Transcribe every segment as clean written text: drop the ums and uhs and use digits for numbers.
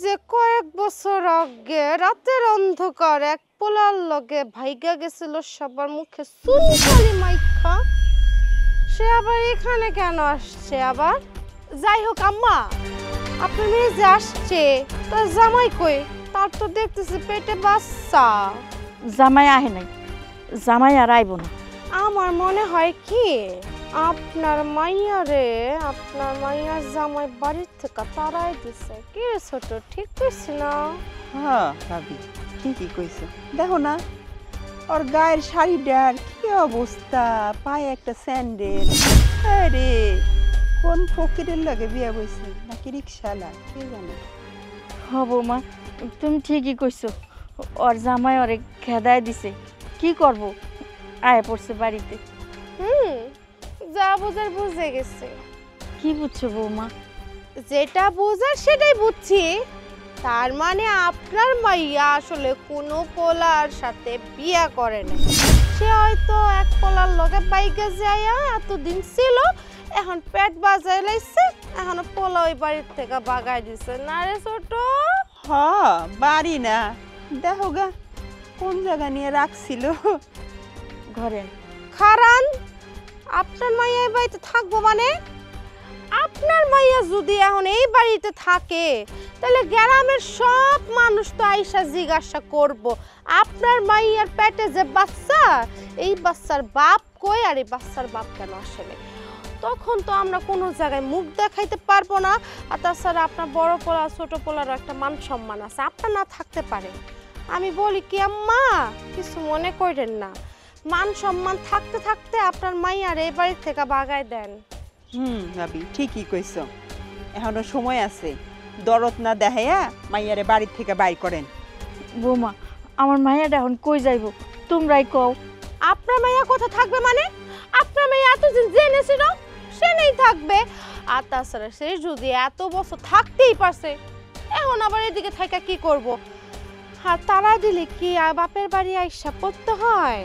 যে কয়েক বছর আগে রাতের অন্ধকার এক পোলার লগে ভাইগা গেছিল সবার মুখে চুনকালি মাইখা, সে আবার এখানে কেন আসছে? আবার যাই হোক আম্মা, আপনার মেয়ে যে আসছে তার জামাই কই? তার তো দেখতেছি পেটে বাচ্চা। জামাই আহে নাই, জামাই আর আইব না। আমার মনে হয় কি আপনার মাইয়ার জামাই বাড়ির থেকে তারাই দিছে। কি রে ছোট, ঠিক কইছি না? হ্যাঁ ভাবি, ঠিকই কইছো। দেখো না ওর গায়ের শাড়িটার কি অবস্থা, পায়ে একটা স্যান্ডেল। আরে কোন ফকিরের লাগে বিয়া বইছে, নাকি রিক্সাওয়ালা, কে জানে। হব মা, তুমি ঠিকই কইছো। ওর জামাই ওরে খেদায় দিছে, কি করব? আয় পড়ছে বাড়িতে। যা বুঝার বুঝে গেছে। কি বুঝছো বৌমা? যেটা বুঝার সেটাই বুঝছি। তার মানে আপনার মাইয়া আসলে কোনো পোলার সাথে বিয়া করে না, সে হয়তো এক পোলার লগে বাইকে যাইয়া এতদিন ছিল, এখন পেট বাজায় লাইছে, এখন পোলা ওই বাড়ির থেকে বাগাই দিছে। না রে ছোট? হ্যাঁ, বাড়ি না, দেখো গা কোন জায়গা নিয়ে রাখছিল। ঘরে খারান, আপনার মাইয়া এই বাড়িতে থাকবো মানে? আপনার মাইয়া যদি এখন এই বাড়িতে থাকে তাহলে গ্রামের সব মানুষ তো আইসা জিজ্ঞাসা করব আপনার মাইয়ার পেটে যে বাচ্চা, এই বাচ্চার বাপ কই আর এই বাচ্চার বাপ কেন আসলে। তখন তো আমরা কোনো জায়গায় মুখ দেখাইতে পারবো না। আর তাছাড়া আপনার বড় পোলা ছোট পোলারও একটা মান সম্মান আছে, আপনার না থাকতে পারে। আমি বলি কি আম্মা, কিছু মনে করেন না, মান সম্মান থাকতে থাকতে আপনার মাইয়ার এই বাড়ি থেকে বাগায় দেন। ভাবি ঠিকই কইছো, এখনো সময় আছে, দরদ না দেখাইয়া মাইয়ারে বাড়ির থেকে বাইর করেন। বৌমা, আমার মাইয়াটা এখন কই যাইব তোমরাই কও। আপনার মাইয়া কোথা থাকবে মানে? আপনার মাইয়া এতদিন জেনেছিল সে নেই থাকবে। আর তাছাড়া সে যদি এত বছর থাকতেই পারছে, এখন আবার এদিকে থাকা কি করব? আর তারা দিলে কি আর বাপের বাড়ি আইসা পড়তে হয়?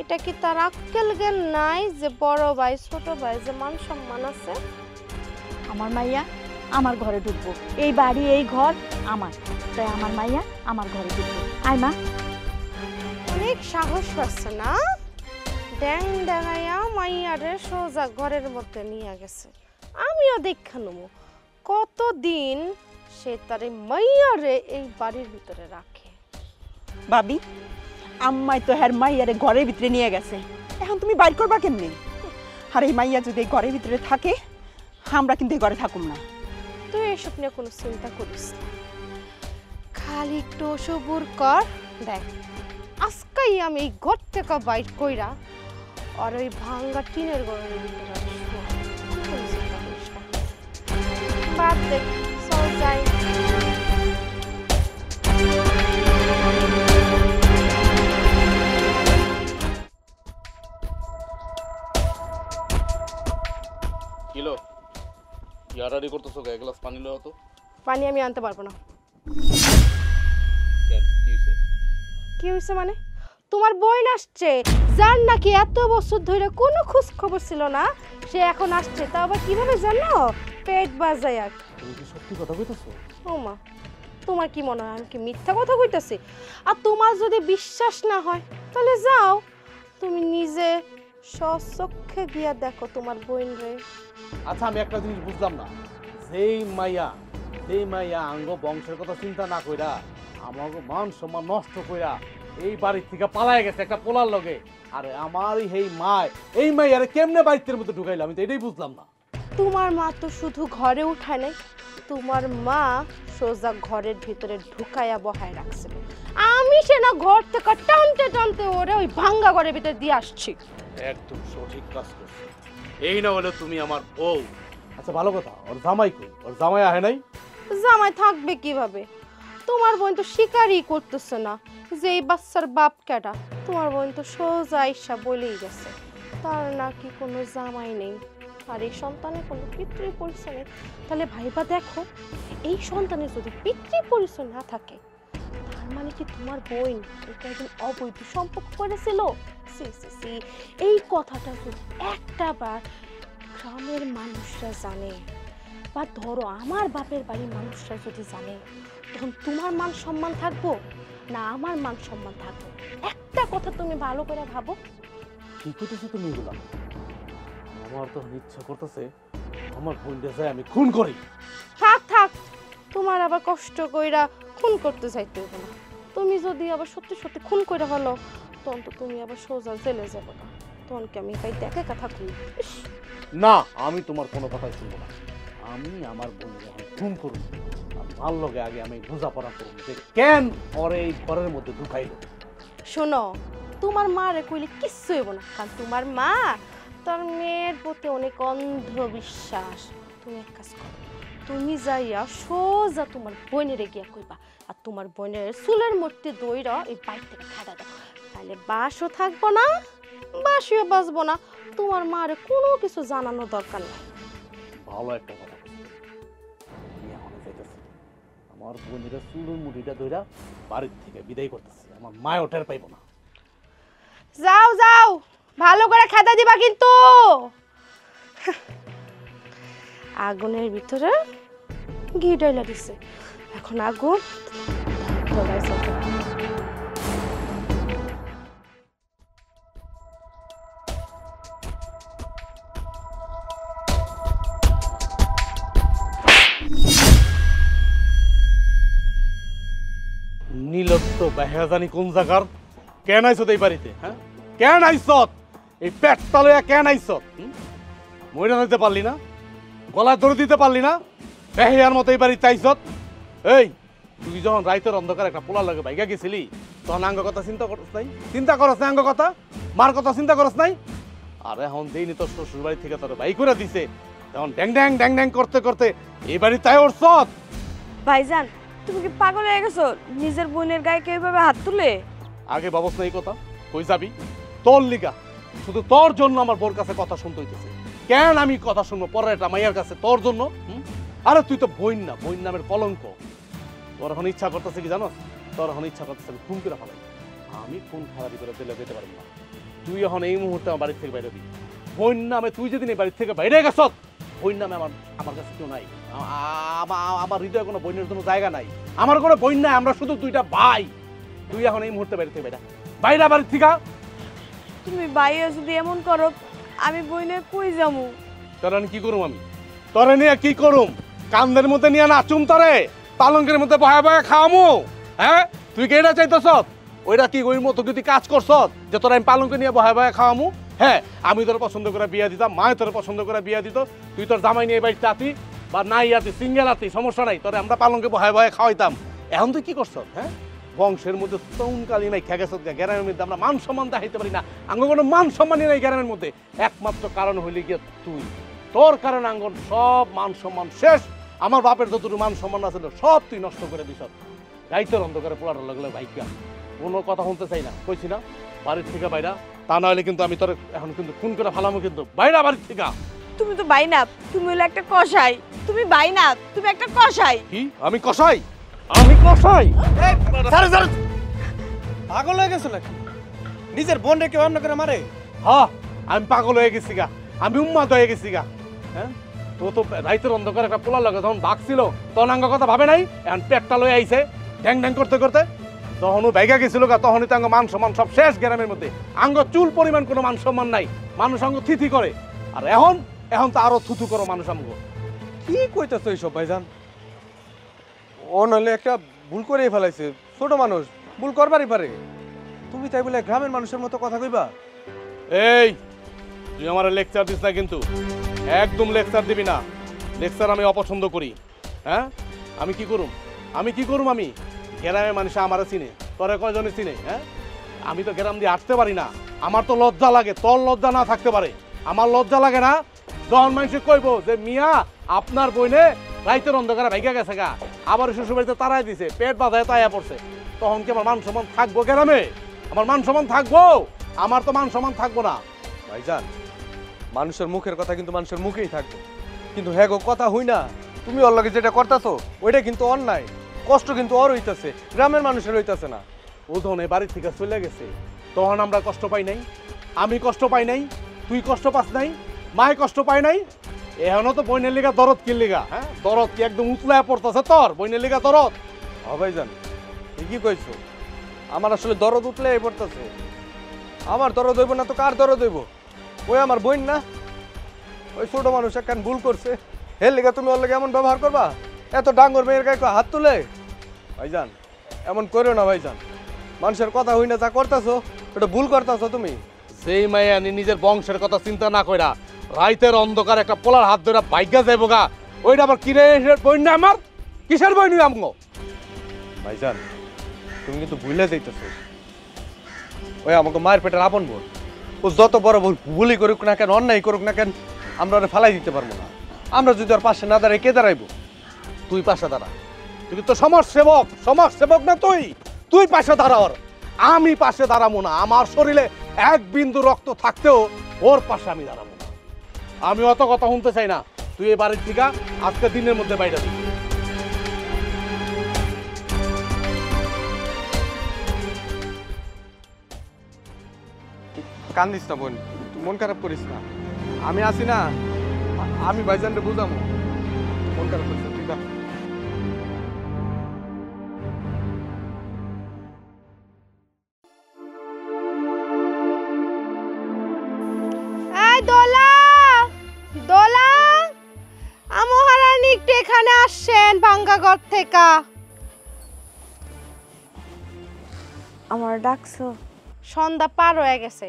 এটা কি তার আক্কেল জ্ঞান নাই যে বড় ভাই ছোট ভাই যে মান সম্মান আছে? আমার মাইয়া আমার ঘরে ঢুকবো, এই বাড়ি এই ঘর আমার, তাই আমার মাইয়া আমার ঘরে ঢুকবো। আয় মা। অনেক সাহস পাচ্ছে না? ড্যাং ড্যাঙাইয়া মাইয়ারে সোজা ঘরের মধ্যে নিয়ে গেছে। আমিও দেখা নেবো কতদিন সে তার মাইয়ারে এই বাড়ির ভিতরে রাখে। ভাবি, আম্মাই তো হ্যার মাইয়ারে ঘরের ভিতরে নিয়ে গেছে, এখন তুমি বাইর করবা কেমনে? আর এই মাইয়া যদি এই ঘরের ভিতরে থাকে, আমরা কিন্তু এই ঘরে থাকুম না। তুই এসব নিয়ে কোনো চিন্তা করিস না, খালি একটু সবুর কর। দেখ আজকাই আমি এই ঘর থেকে বাইর কইরা আর ওই ভাঙ্গা টিনের ঘরের ভিতরে রাখবো। কোনো চিন্তা করিস না, বাদ দে, চল যাই। কিলো ইয়ারারি করতেছো, এক গ্লাস পানি লও তো। পানি আমি আনতে পারবো না। কেন, কি হইছে? কি হয়েছে মানে? তোমার বোন আসছে, যার নাকি এত বছর ধরে কোনো খোঁজ খবর ছিল না, সে এখন আসছে। তা আবার কিভাবে জানো? পেট বাজায়া। তুমি কি সত্যি কথা কইতাছো? ও মা, তোমার কি মনে হয় আমি কি মিথ্যা কথা কইতাছি? আর তোমার যদি বিশ্বাস না হয় তাহলে যাও, তুমি নিজে স্বচক্ষে গিয়া দেখো তোমার বোন রে। আচ্ছা, আমি একটা জিনিস বুঝলাম না, যেই মাইয়া আঙ্গ বংশের কথা চিন্তা না কইরা আমাকে মান সম্মান নষ্ট কইরা এই বাড়ির থেকে পালায় গেছে একটা পোলার লগে, আরে আমার এই মাইয়ারে কেমনে বাড়ির মধ্যে ঢুকাইলো, আমি তো এটাই বুঝলাম না। তোমার মা তো শুধু ঘরে উঠায় নাই, তোমার মা সোজা ঘরের ভিতরে ঢুকাইয়া বহায় রাখছে। আমি সে না ঘর থেকে টানতে টানতে ওরে ওই ভাঙ্গা ঘরের ভিতরে দিয়ে আসছি। একদম সঠিক কাজ করছো, এই না হলে তুমি আমার বউ। আচ্ছা ভালো কথা, ওর জামাই কই? ওর জামাই আহে নাই? জামাই থাকবে কিভাবে? তোমার বোন তো স্বীকারই করতেছে না যে এই বাচ্চার বাপ কেডা। তোমার বোন তো সোজা আইসা বলেই গেছে তার নাকি কোনো জামাই নেই, আর এই সন্তানের কোনো পিতৃ পরিচয় নেই। তাহলে ভাইবা দেখো, এই সন্তানের যদি পিতৃ পরিচয় না থাকে, তার মানে কি তোমার বোন এটা একজন অবৈধ সম্পর্ক করেছিল? সি সি সি, এই কথাটা যদি একটা বার গ্রামের মানুষরা জানে, এবার ধরো আমার বাপের বাড়ির মানুষরা যদি জানে, তখন তোমার মান সম্মান থাকবো না আমার মান সম্মান থাকবো? একটা কথা তুমি ভালো করে ভাবো। কি করতেছো তুমি এগুলা? আমার তো ইচ্ছা করতেছে আমার বোনটা যায় আমি খুন করি। থাক থাক, তোমার আবার কষ্ট কইরা খুন করতে চাইতে হবে না। তুমি যদি আবার সত্যি সত্যি খুন করে হলো, তখন তো তুমি আবার সোজা জেলে যাবে না। তখন কি আমি তাই দেখে কথা কই? না, আমি তোমার কোনো কথাই শুনবো না। আমি আমার বোনকে এখন খুন করব। আর ভাল লগে আগে আমি বোঝাপড়া করব যে কেন ওরে এই ঘরের মধ্যে ঢুকাইলো। শোনো, তোমার মারে কইলে কিচ্ছু হইব না, কারণ তোমার মা তার মেয়ের প্রতি অনেক অন্ধবিশ্বাস। তুমি এক কাজ করো, তুমি যাইয়া সোজা তোমার বোনের গিয়া কইবা, আর তোমার বোনের চুলের মধ্যে দইরা এই বাইক থেকে খেদা দাও। তাহলে বাসও থাকবো না, বাসিও বাঁচবো না, তোমার মারে কোনো কিছু জানানোর দরকার নেই। ভালো একটা কথা বলছো। আমি এখন যাইতেছি, আমার বোনের চুলের মুড়িটা ধইরা বাড়ির থেকে বিদায় করতেছি। আমার মায়ও টের পাইব না। যাও যাও, ভালো করে খেদা দিবা কিন্তু। আগুনের ভিতরে ঘি ঢাইলা দিছে, এখন আগুন ধরাই যাবে। নীলত্ব বেহা জানি কোন জায়গার। কেন আইছত এই বাড়িতে? হ্যাঁ, কেন আইছত? এই পেটটা লইয়া কেন আইছত? মইরা দিতে পারলি না? গলা ধরে দিতে পারলি না? বেহিয়ার মতো এই বাড়িতে আইছত? এই তুই যখন রাইতের অন্ধকার একটা পোলার লাগে ভাইগা গেছিলি, তখন আঙ্গ কথা চিন্তা করস নাই? চিন্তা করস না আঙ্গ কথা? মার কথা চিন্তা করস নাই? আর এখন দেইনি তোর শ্বশুর বাড়ি থেকে তোর বাই করে দিছে, তখন ড্যাং ড্যাং ড্যাং ড্যাং করতে করতে এই বাড়িতে ওরছত। ভাইজান, তুমি কি পাগল হয়ে গেছো? নিজের বোনের গায়ে কেউ এভাবে হাত তুলে? আগে ভাবস না এই কথা? কই যাবি? তোর লিগা, শুধু তোর জন্য আমার বোর কাছে কথা শুনতে হইতেছে। কেন আমি কথা শুনবো পরের একটা মাইয়ার কাছে? তোর জন্য। আরে তুই তো বইন না, বইন নামের কলঙ্ক। তোর এখন ইচ্ছা করতেছে কি জানো? তোর এখন ইচ্ছা করতেছে আমি খুন করে ফেলাই। আমি খুন খারাপি করে দিলে যেতে পারবো না। তুই এখন এই মুহূর্তে আমার বাড়ির থেকে বাইরে দিবি। বইন নামে তুই যেদিন এই বাড়ির থেকে বাইরে গেছ, বইন নামে আমার কাছে কেউ নাই। আমার হৃদয়ে কোনো বইনের জন্য জায়গা নাই। আমার কোনো বইন নাই, আমরা শুধু দুইটা ভাই। তুই এখন এই মুহূর্তে বাইরে থেকে বাইরে বাইরে বাড়ির থেকে। তুমি বাইরে যদি এমন করো, আমি বইনে কই যামু? তোরা কি করুম আমি? তোরে নিয়ে কি করুম? কান্দের মধ্যে নিয়ে নাচুম তোরে? পালঙ্কের মধ্যে বয়া বয়া খাওয়ামু? হ্যাঁ, তুই কি এটা চাইতেছ? ওইটা কি ওই মতো যদি কাজ করছ যে তোরা আমি পালঙ্কে নিয়ে বয়া বয়া খাওয়ামু? হ্যাঁ, আমি তোর পছন্দ করে বিয়া দিতাম, মায় তোর পছন্দ করে বিয়া দিত, তুই তোর জামাই নিয়ে বাড়িতে আতি বা নাই আতি, সিঙ্গেল আতি, সমস্যা নাই, তোরে আমরা পালঙ্কে বয়া বয়া খাওয়াইতাম। এখন তুই কি করছ? হ্যাঁ, বংশের মধ্যে তৌনকালী নাই খেয়ে গেছ, গ্রামের মধ্যে আমরা মান সম্মান দেখাইতে পারি না। আঙ্গ কোনো মান সম্মানই নাই গ্রামের মধ্যে। একমাত্র কারণ হইলে গিয়ে তুই, তোর কারণে আঙ্গন সব মান সম্মান শেষ। আমার বাপের যতটুকু মান সম্মান আছিল সব তুই নষ্ট করে দিস। গাইতের অন্ধকারে পোলাটা লাগলে ভাইকা কোনো কথা শুনতে চাই না, কইছি না বাড়ির থেকে বাইরা। তা না হলে কিন্তু আমি তোর এখন কিন্তু খুন করে ফালামো, কিন্তু বাইরা বাড়ির থেকে। তুমি তো বাইনা, তুমি হলো একটা কসাই। তুমি বাইনা, তুমি একটা কসাই। কি আমি কসাই? আমি কসাই? পাগল হয়ে গেছো নাকি? নিজের বোন রেখে অন্য করে মারে? হ্যাঁ, আমি পাগল হয়ে গেছি গা, আমি উন্মাদ হয়ে গেছি গা। হ্যাঁ, তো রাইতের অন্ধকার একটা পোলার লাগে যখন ভাগছিল তখন আঙ্গ কথা ভাবে নাই, এখন পেটটা লয়ে আইছে ড্যাং ড্যাং করতে করতে। তখনও ব্যাগা গেছিল গা, তখনই তো আঙ্গ মান সম্মান সব শেষ গ্রামের মধ্যে। আঙ্গ চুল পরিমাণ কোনো মান সম্মান নাই, মানুষ আঙ্গ থিথি করে। আর এখন এখন তো আরো থুথু করো মানুষ আঙ্গ। কি কইতাছো এইসব ভাইজান? ও নইলে একটা ভুল করেই ফেলাইছে, ছোট মানুষ ভুল করবারই পারে। তুমি তাই বলে গ্রামের মানুষের মতো কথা কইবা? এই তুই আমার লেকচার দিস না কিন্তু, একদম লেকচার দিবি না। লেকচার আমি অপছন্দ করি। হ্যাঁ, আমি কি করুম? আমি গ্রামে মানুষ আমার চিনে, তোরে কয়জনে চিনে? হ্যাঁ, আমি তো গ্রাম দিয়ে আসতে পারি না, আমার তো লজ্জা লাগে। তোর লজ্জা না থাকতে পারে, আমার লজ্জা লাগে না? যখন মানুষ কইব যে মিয়া আপনার বইনে রাইতের অন্ধকারে ভাইগা গেছে গা, আবার শ্বশুর বাড়িতে তারাই দিছে, পেট বাঁধায় তাইয়া পড়ছে, তখন কি আমার মান সম্মান থাকবো গ্রামে? আমার মান সম্মান থাকবো? আমার তো মান সম্মান থাকবো না। ভাইজান, মানুষের মুখের কথা কিন্তু মানুষের মুখেই থাকবে, কিন্তু হ্যাঁ গো কথা হই না। তুমি ওর লগে যেটা করতেছো ওইটা কিন্তু অন্যায়। কষ্ট কিন্তু ওর হইতাছে, গ্রামের মানুষের হইতাছে না। ও যখন এ বাড়ি থেকে চলে গেছে তখন আমরা কষ্ট পাই নাই? আমি কষ্ট পাই নাই? তুই কষ্ট পাস নাই? মায় কষ্ট পায় নাই? এখনো তো বইনের লিগা দরদ কি লিগা, হ্যাঁ দরদ কি একদম উতলায় পড়তেছে তোর বইনের লিগা দরদ? হ ভাইজান ঠিকই কইছো, আমার আসলে দরদ উঠলে এই পড়তেছে। আমার দরদ হইব না তো কার দরদ হইব? ওই আমার বোন না, ওই ছোট মানুষ একখান ভুল করছে, হের লেগে তুমি ওর লেগে এমন ব্যবহার করবা? এত ডাঙ্গর মেয়ের গায়ে কেউ হাত তুলে? ভাইজান এমন করো না ভাইজান, মানুষের কথা হই না যা করতেছো ওটা ভুল করতেছো তুমি। যেই মাইয়া নিজের বংশের কথা চিন্তা না কইরা রাইতের অন্ধকার একটা পোলার হাত ধরে বাইকা যাইবো গা, ওইটা আবার কিরে বই না আমার? কিসের বই নিয়ে আমগো? ভাইজান তুমি কিন্তু ভুলে যাইতেছো, ওই আমাকে মায়ের পেটের আপন বোন, ও যত বড় ভুলই করুক না কেন, অন্যায় করুক না কেন, আমরা ওরা ফেলাই দিতে পারবো না। আমরা যদি ওর পাশে না দাঁড়াই কে দাঁড়াইবো? তুই পাশে দাঁড়া, তুই তো সমাজ সেবক, সমাজ সেবক না তুই? তুই পাশে দাঁড়া ওর, আমি পাশে দাঁড়াবো না। আমার শরীরে এক বিন্দু রক্ত থাকতেও ওর পাশে আমি দাঁড়াবো না। আমি অত কথা শুনতে চাই না, তুই এই বাড়ির থেকে আজকে দিনের মধ্যে বাইরে দিবি। কান্দিস না বোন, তুই মন খারাপ করিস না, আমি আছি না, আমি ভাইজানকে বুঝামো। মন খারাপ করিস না, তুই যা। এই দোলা, দোলা, আমহারানি একটু এখানে আসছেন ভাঙ্গাঘর থেকে। আমার ডাকছো? সন্ধ্যা পার হয়ে গেছে,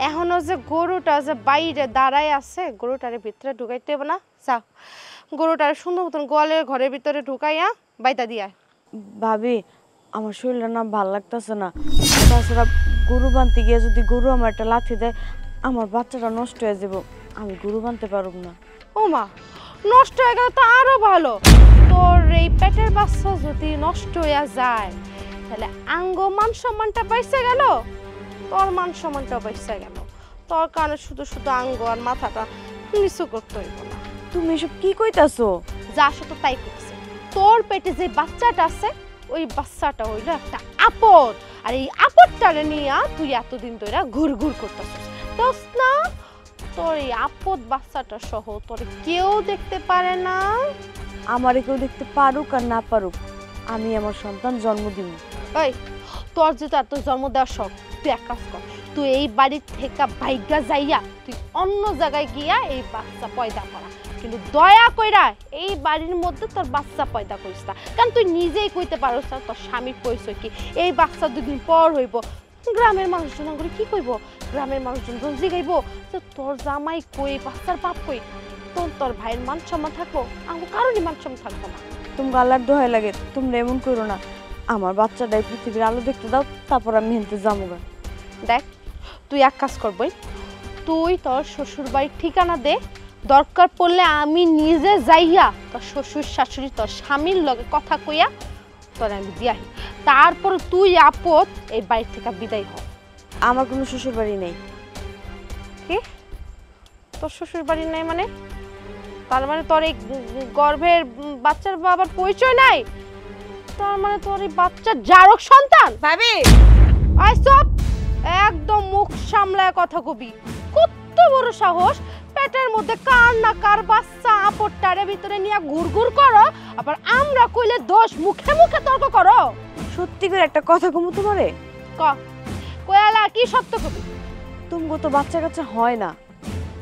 এখনো যে গরুটা যে বাইরে দাঁড়ায় আছে, গরুটারে ভিতরে ঢুকাইতে হবে না? যাও গরুটারে সুন্দর মতন গোয়ালের ঘরের ভিতরে ঢুকাইয়া বাইতা দিয়া। ভাবি আমার শরীরটা না ভাল লাগতেছে না, তাছাড়া গরু বানতে গিয়ে যদি গরু আমার একটা লাথি দেয় আমার বাচ্চাটা নষ্ট হয়ে যাব, আমি গরু বানতে পারব না। ও মা, নষ্ট হয়ে গেল তো আরো ভালো। তোর এই পেটের বাচ্চা যদি নষ্ট হয়ে যায় তাহলে আঙ্গ মান সম্মানটা বাইসে গেল, তোর মান সম্মানটাও বাইসে গেল। তোর কারণে শুধু শুধু আঙ্গ আর মাথাটা নিচু করতে হইব না। তুমি এসব কি কইতাছো? যা আসো তো তাই করছে। তোর পেটে যে বাচ্চাটা আছে ওই বাচ্চাটা হইলো একটা আপদ, আর এই আপদটারে নিয়ে তুই এতদিন ধরে ঘুরঘুর করতেছিস। দোস না, তোর এই আপদ বাচ্চাটা সহ তোর কেউ দেখতে পারে না। আমারে কেউ দেখতে পারুক আর না পারুক, আমি আমার সন্তান জন্ম দিব। ওই তোর যেটা তোর জন্ম দেওয়ার শখ, তুই এক কাজ কর, তুই এই বাড়ির থেকে ভাইগা যাইয়া তুই অন্য জায়গায় গিয়া এই বাচ্চা পয়দা করা, কিন্তু দয়া কইরা এই বাড়ির মধ্যে তোর বাচ্চা পয়দা করিস না। কারণ তুই নিজেই কইতে পারোস না তোর স্বামীর পরিচয় কি। এই বাচ্চা দুদিন পর হইব, গ্রামের মানুষজন করে কি কইব? গ্রামের মানুষজন জিগাইব যে তোর জামাই কই, বাচ্চার বাপ কই। তোর ভাইয়ের মান সম্মান থাকবো? আমার কারণই মান সম্মান থাকবো না। তুমি আল্লাহর দোহাই লাগে, তোমরা এমন করো না। আমার বাচ্চাটাই পৃথিবীর আলো দেখতে দাও, তারপর আমি হেনতে যাবো। দেখ তুই এক কাজ করবি, তুই তোর শ্বশুর বাড়ির ঠিকানা দে, দরকার পড়লে আমি নিজে যাইয়া তোর শ্বশুর শাশুড়ি তোর স্বামীর লগে কথা কইয়া তোর আমি দিয়াহি, তারপর তুই আপদ এই বাড়ি থেকে বিদায় হ। আমার কোনো শ্বশুর বাড়ি নেই। কি তোর শ্বশুর বাড়ি নাই মানে? তার মানে তোর এই গর্ভের বাচ্চার বাবার পরিচয় নাই? তার মানে তোর এই বাচ্চার জারক সন্তান? ভাবি আয় সব একদম মুখ সামলায় কথা কবি। কত বড় সাহস, পেটের মধ্যে কার না কার বাচ্চা আপদটারে ভিতরে নিয়ে ঘুরঘুর করো, আবার আমরা কইলে দোষ মুখে মুখে তর্ক করো। সত্যি করে একটা কথা কমু তোমারে, কয়ালা কি সত্য কবি? তুমি তো বাচ্চা কাচ্চা হয় না,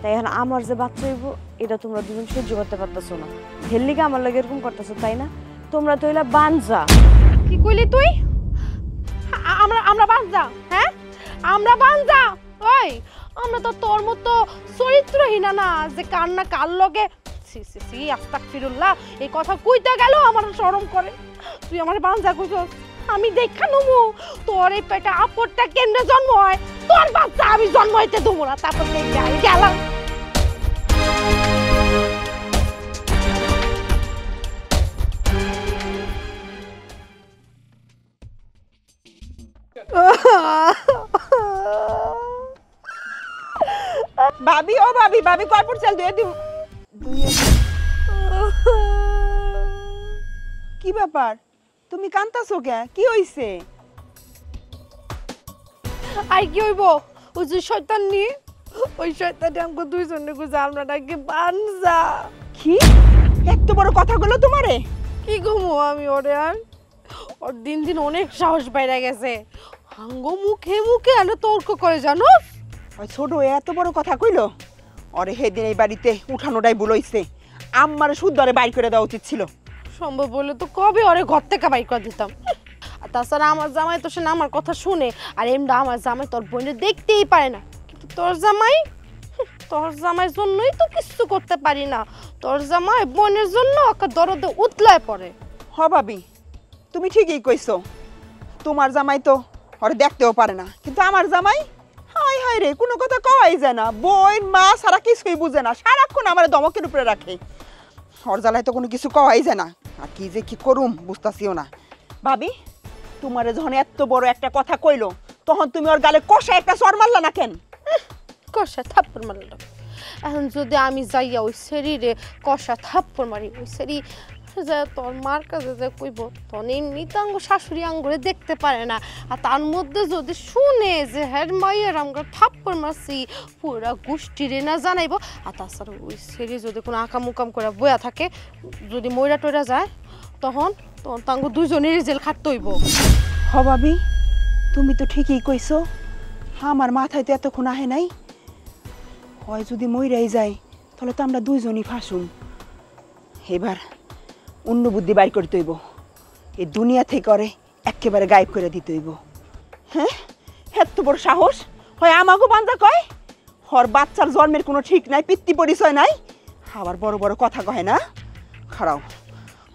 তাই এখন আমার যে বাচ্চা হইব এটা তোমরা দুজন সহ্য করতে পারতেছো না। হেললিকে আমার লাগে এরকম করতেছো, তাই না? তোমরা তো হইলা বানজা। কি কইলি তুই? আমরা বানজা? হ্যাঁ আমরা বানজা? ওই আমরা তো তোর মতো চরিত্রহীনা না যে কার না কার লগে সি সি সি আস্তাগফিরুল্লাহ এই কথা কইতে গেল আমার শরম করে। তুই আমার বানজা কইছস, আমি দেখা নমু তোর এই পেটে আপদটা কেন্দ্রে জন্ম হয়, তোর বাচ্চা আমি জন্ম হইতে দেবো না। তারপর দেখে আমি গেলাম। ভাবি, ও ভাবি, ভাবি কর্পোরেট চাল দিয়ে দিব। কি ব্যাপার, তুমি কান্তাছো কে? কি হইছে? আই কি হইব? ওই যে শয়তান নিয়ে ওই শয়তানটা আমাকে দুইজনে গুজা আমরা নাকি বানজা। কি এত বড় কথাগুলো তোমারে? কি ঘুমো আমি ওরে আর ওর দিন দিন অনেক সাহস বাইরে গেছে। হাঙ্গো মুখে মুখে আনে তর্ক করে জানো। ওই ছোট এত বড় কথা কইলো? ওরে সেদিন এই বাড়িতে উঠানোটাই ভুল হইছে। আমারে শুদ্ধরে বাইর করে দেওয়া উচিত ছিল। সম্ভব বলে তো কবে ওরে ঘর থেকে বাইর করে দিতাম। আর তাছাড়া আমার জামাই তো সে না আমার কথা শুনে, আর এমনি আমার জামাই তোর বোনের দেখতেই পারে না। কিন্তু তোর জামাইয়ের জন্যই তো কিছু করতে পারি না। তোর জামাই বোনের জন্য ওকে দরদে উতলায় পড়ে। হ ভাবি, তুমি ঠিকই কইছো। তোমার জামাই তো ওরে দেখতেও পারে না, কিন্তু আমার জামাই হায় হায় রে কোনো কথা কওয়াই যায় না। বোন মা সারা কিছুই বুঝে না, সারাক্ষণ আমার দমকের উপরে রাখে। ওর জ্বালায় তো কোনো কিছু কওয়াই যায় না। আর কি যে কি করুম বুঝতাছিও না। ভাবি, তোমারে যখন এত বড় একটা কথা কইলো, তখন তুমি ওর গালে কষা একটা চড় মারলা না কেন? কষা থাপ্পড় মারলাম। এখন যদি আমি যাইয়া ওই শরীরে কষা থাপ্পড় মারি, ওই শরীর যা তোর মার কাছে যে কইব, তখন এমনিতে আঙ্গ শাশুড়ি আঙ্গুরে দেখতে পারে না। আর তার মধ্যে যদি শুনে যে হ্যাঁ মাইয়ের আঙ্গুর থাপ্পড় মারছি, পুরা গোষ্ঠীরে না জানাইব। আর তাছাড়া ওই শরীর যদি কোনো আকাম উকাম করে বয়া থাকে, যদি ময়রা টয়রা যায়, তখন তাঙ্গ দুজনেরই জেল খাটতে হইব। হ ভাবি, তুমি তো ঠিকই কইছো। আমার মাথায় তো এতক্ষণ আহে নাই। হয় যদি মইরাই যায়, তাহলে তো আমরা দুইজনই ফাঁসুম। এবার অন্য বুদ্ধি বাইর করতে হইব। এই দুনিয়া থেকে করে একেবারে গায়েব করে দিতে হইব। হ্যাঁ, এত বড় সাহস হয় আমাকেও বান্ধা কয়। হর বাচ্চার জন্মের কোনো ঠিক নাই, পিতৃ পরিচয় নাই, আবার বড় বড় কথা কয় না। খারাও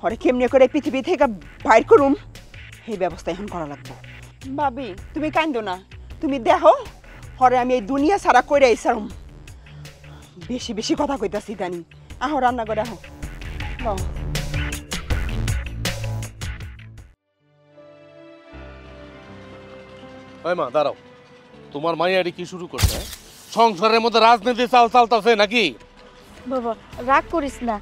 হরে কেমনে করে পৃথিবী থেকে বাইর করুম, এই ব্যবস্থা এখন করা লাগবে। ভাবি, তুমি কান্দো না, তুমি দেখো হরে আমি এই দুনিয়া ছাড়া কইরা আইসারুম। বেশি বেশি কথা কইতাছি জানি। আহো রান্না করে আহো। বাহ, ওই মা দাঁড়াও, তোমার মাইয়ারি কি শুরু করছে? সংসারের মধ্যে রাজনীতি চালতাছে নাকি? বাবা রাগ করিস না,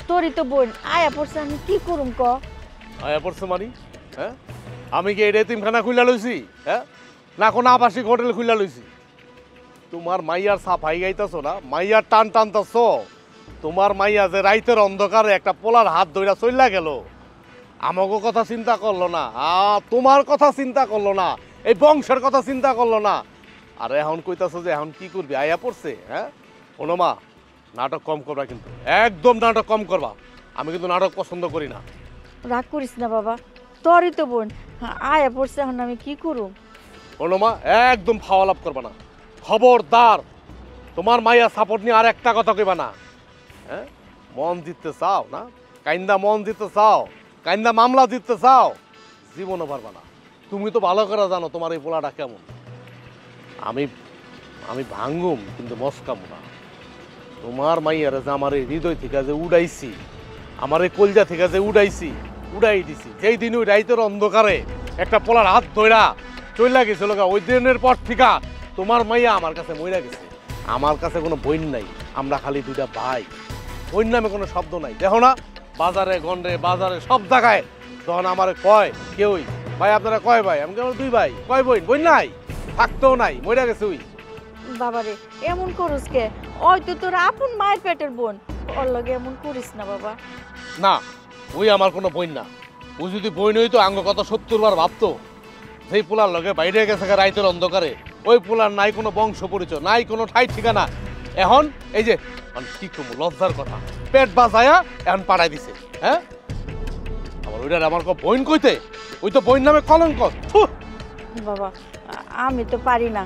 তোরই তো বোন আয়া পড়ছে, আমি কি করুম ক? আয়া পড়ছে মানি? হ্যাঁ, আমি কি এটা এতিমখানা খুইলা লইছি? হ্যাঁ, না কোনো আবাসিক হোটেল খুইলা লইছি? তোমার মাইয়ার সাফাই গাইতেছো না, মাইয়ার টান টানতেছো। তোমার মাইয়া যে রাইতের অন্ধকারে একটা পোলার হাত ধইরা চইলা গেল, আমাকে কথা চিন্তা করলো না, তোমার কথা চিন্তা করলো না, এই বংশের কথা চিন্তা করলো না। আর এখন কইতাছো যে এখন কি করবি? আয়া পড়ছে। হ্যাঁ, শোনো মা, নাটক কম করবা, কিন্তু একদম নাটক কম করবা। আমি কিন্তু নাটক পছন্দ করি না। রাগ করিস না বাবা, তোরই তো বোন আয়া পড়ছে, এখন আমি কি করুম? শোনো মা, একদম ফাওয়া লাভ করবা না, খবরদার। তোমার মাইয়া সাপোর্ট নিয়ে আর একটা কথা কইবা না। হ্যাঁ, মন জিততে চাও না, কাইন্দা মন জিততে চাও, কাইন্দা মামলা জিততে চাও, জীবনও পারবা না। তুমি তো ভালো করে জানো তোমার এই পোলাটা কেমন। আমি আমি ভাঙ্গুম কিন্তু মস্কাম না। তোমার মাইয়ারে যে আমার এই হৃদয় থেকে যে উড়াইছি, আমার এই কলজা থেকে যে উড়াই দিছি, যেই দিন ওই রাইতের অন্ধকারে একটা পোলার হাত ধইরা চইলা গেছিল, ওই দিনের পর থেকে তোমার মাইয়া আমার কাছে মইরা গেছে। আমার কাছে কোনো বইন নাই, আমরা খালি দুইটা ভাই। বইন নামে কোনো শব্দ নাই। দেখো না, বাজারে গন্ডে বাজারে সব জায়গায় তখন আমার কয় কেউই, ভাই আপনারা কয় ভাই? আমি কেমন দুই ভাই। কয় বইন? বইন নাই, থাকতেও নাই, মইরা গেছে ওই। বাবারে এমন করস কে? ওই তো তোর আপন মায়ের পেটের বোন, ওর লগে এমন করিস না বাবা। না, ওই আমার কোনো বইন না। ও যদি বইন হইতো আঙ্গ কত 70 বার ভাবতো। সেই পোলার লগে বাইরে গেছে রাইতের অন্ধকারে, ওই পোলার নাই কোনো বংশ পরিচয়, নাই কোনো ঠাই ঠিকানা। এখন এই যে কি করবো, লজ্জার কথা, পেট বাজায়া এখন পাড়াই দিছে। হ্যাঁ, আমার ওইটার আমার বইন কইতে, ওই তো বইন নামে কলঙ্ক। বাবা আমি তো পারি না,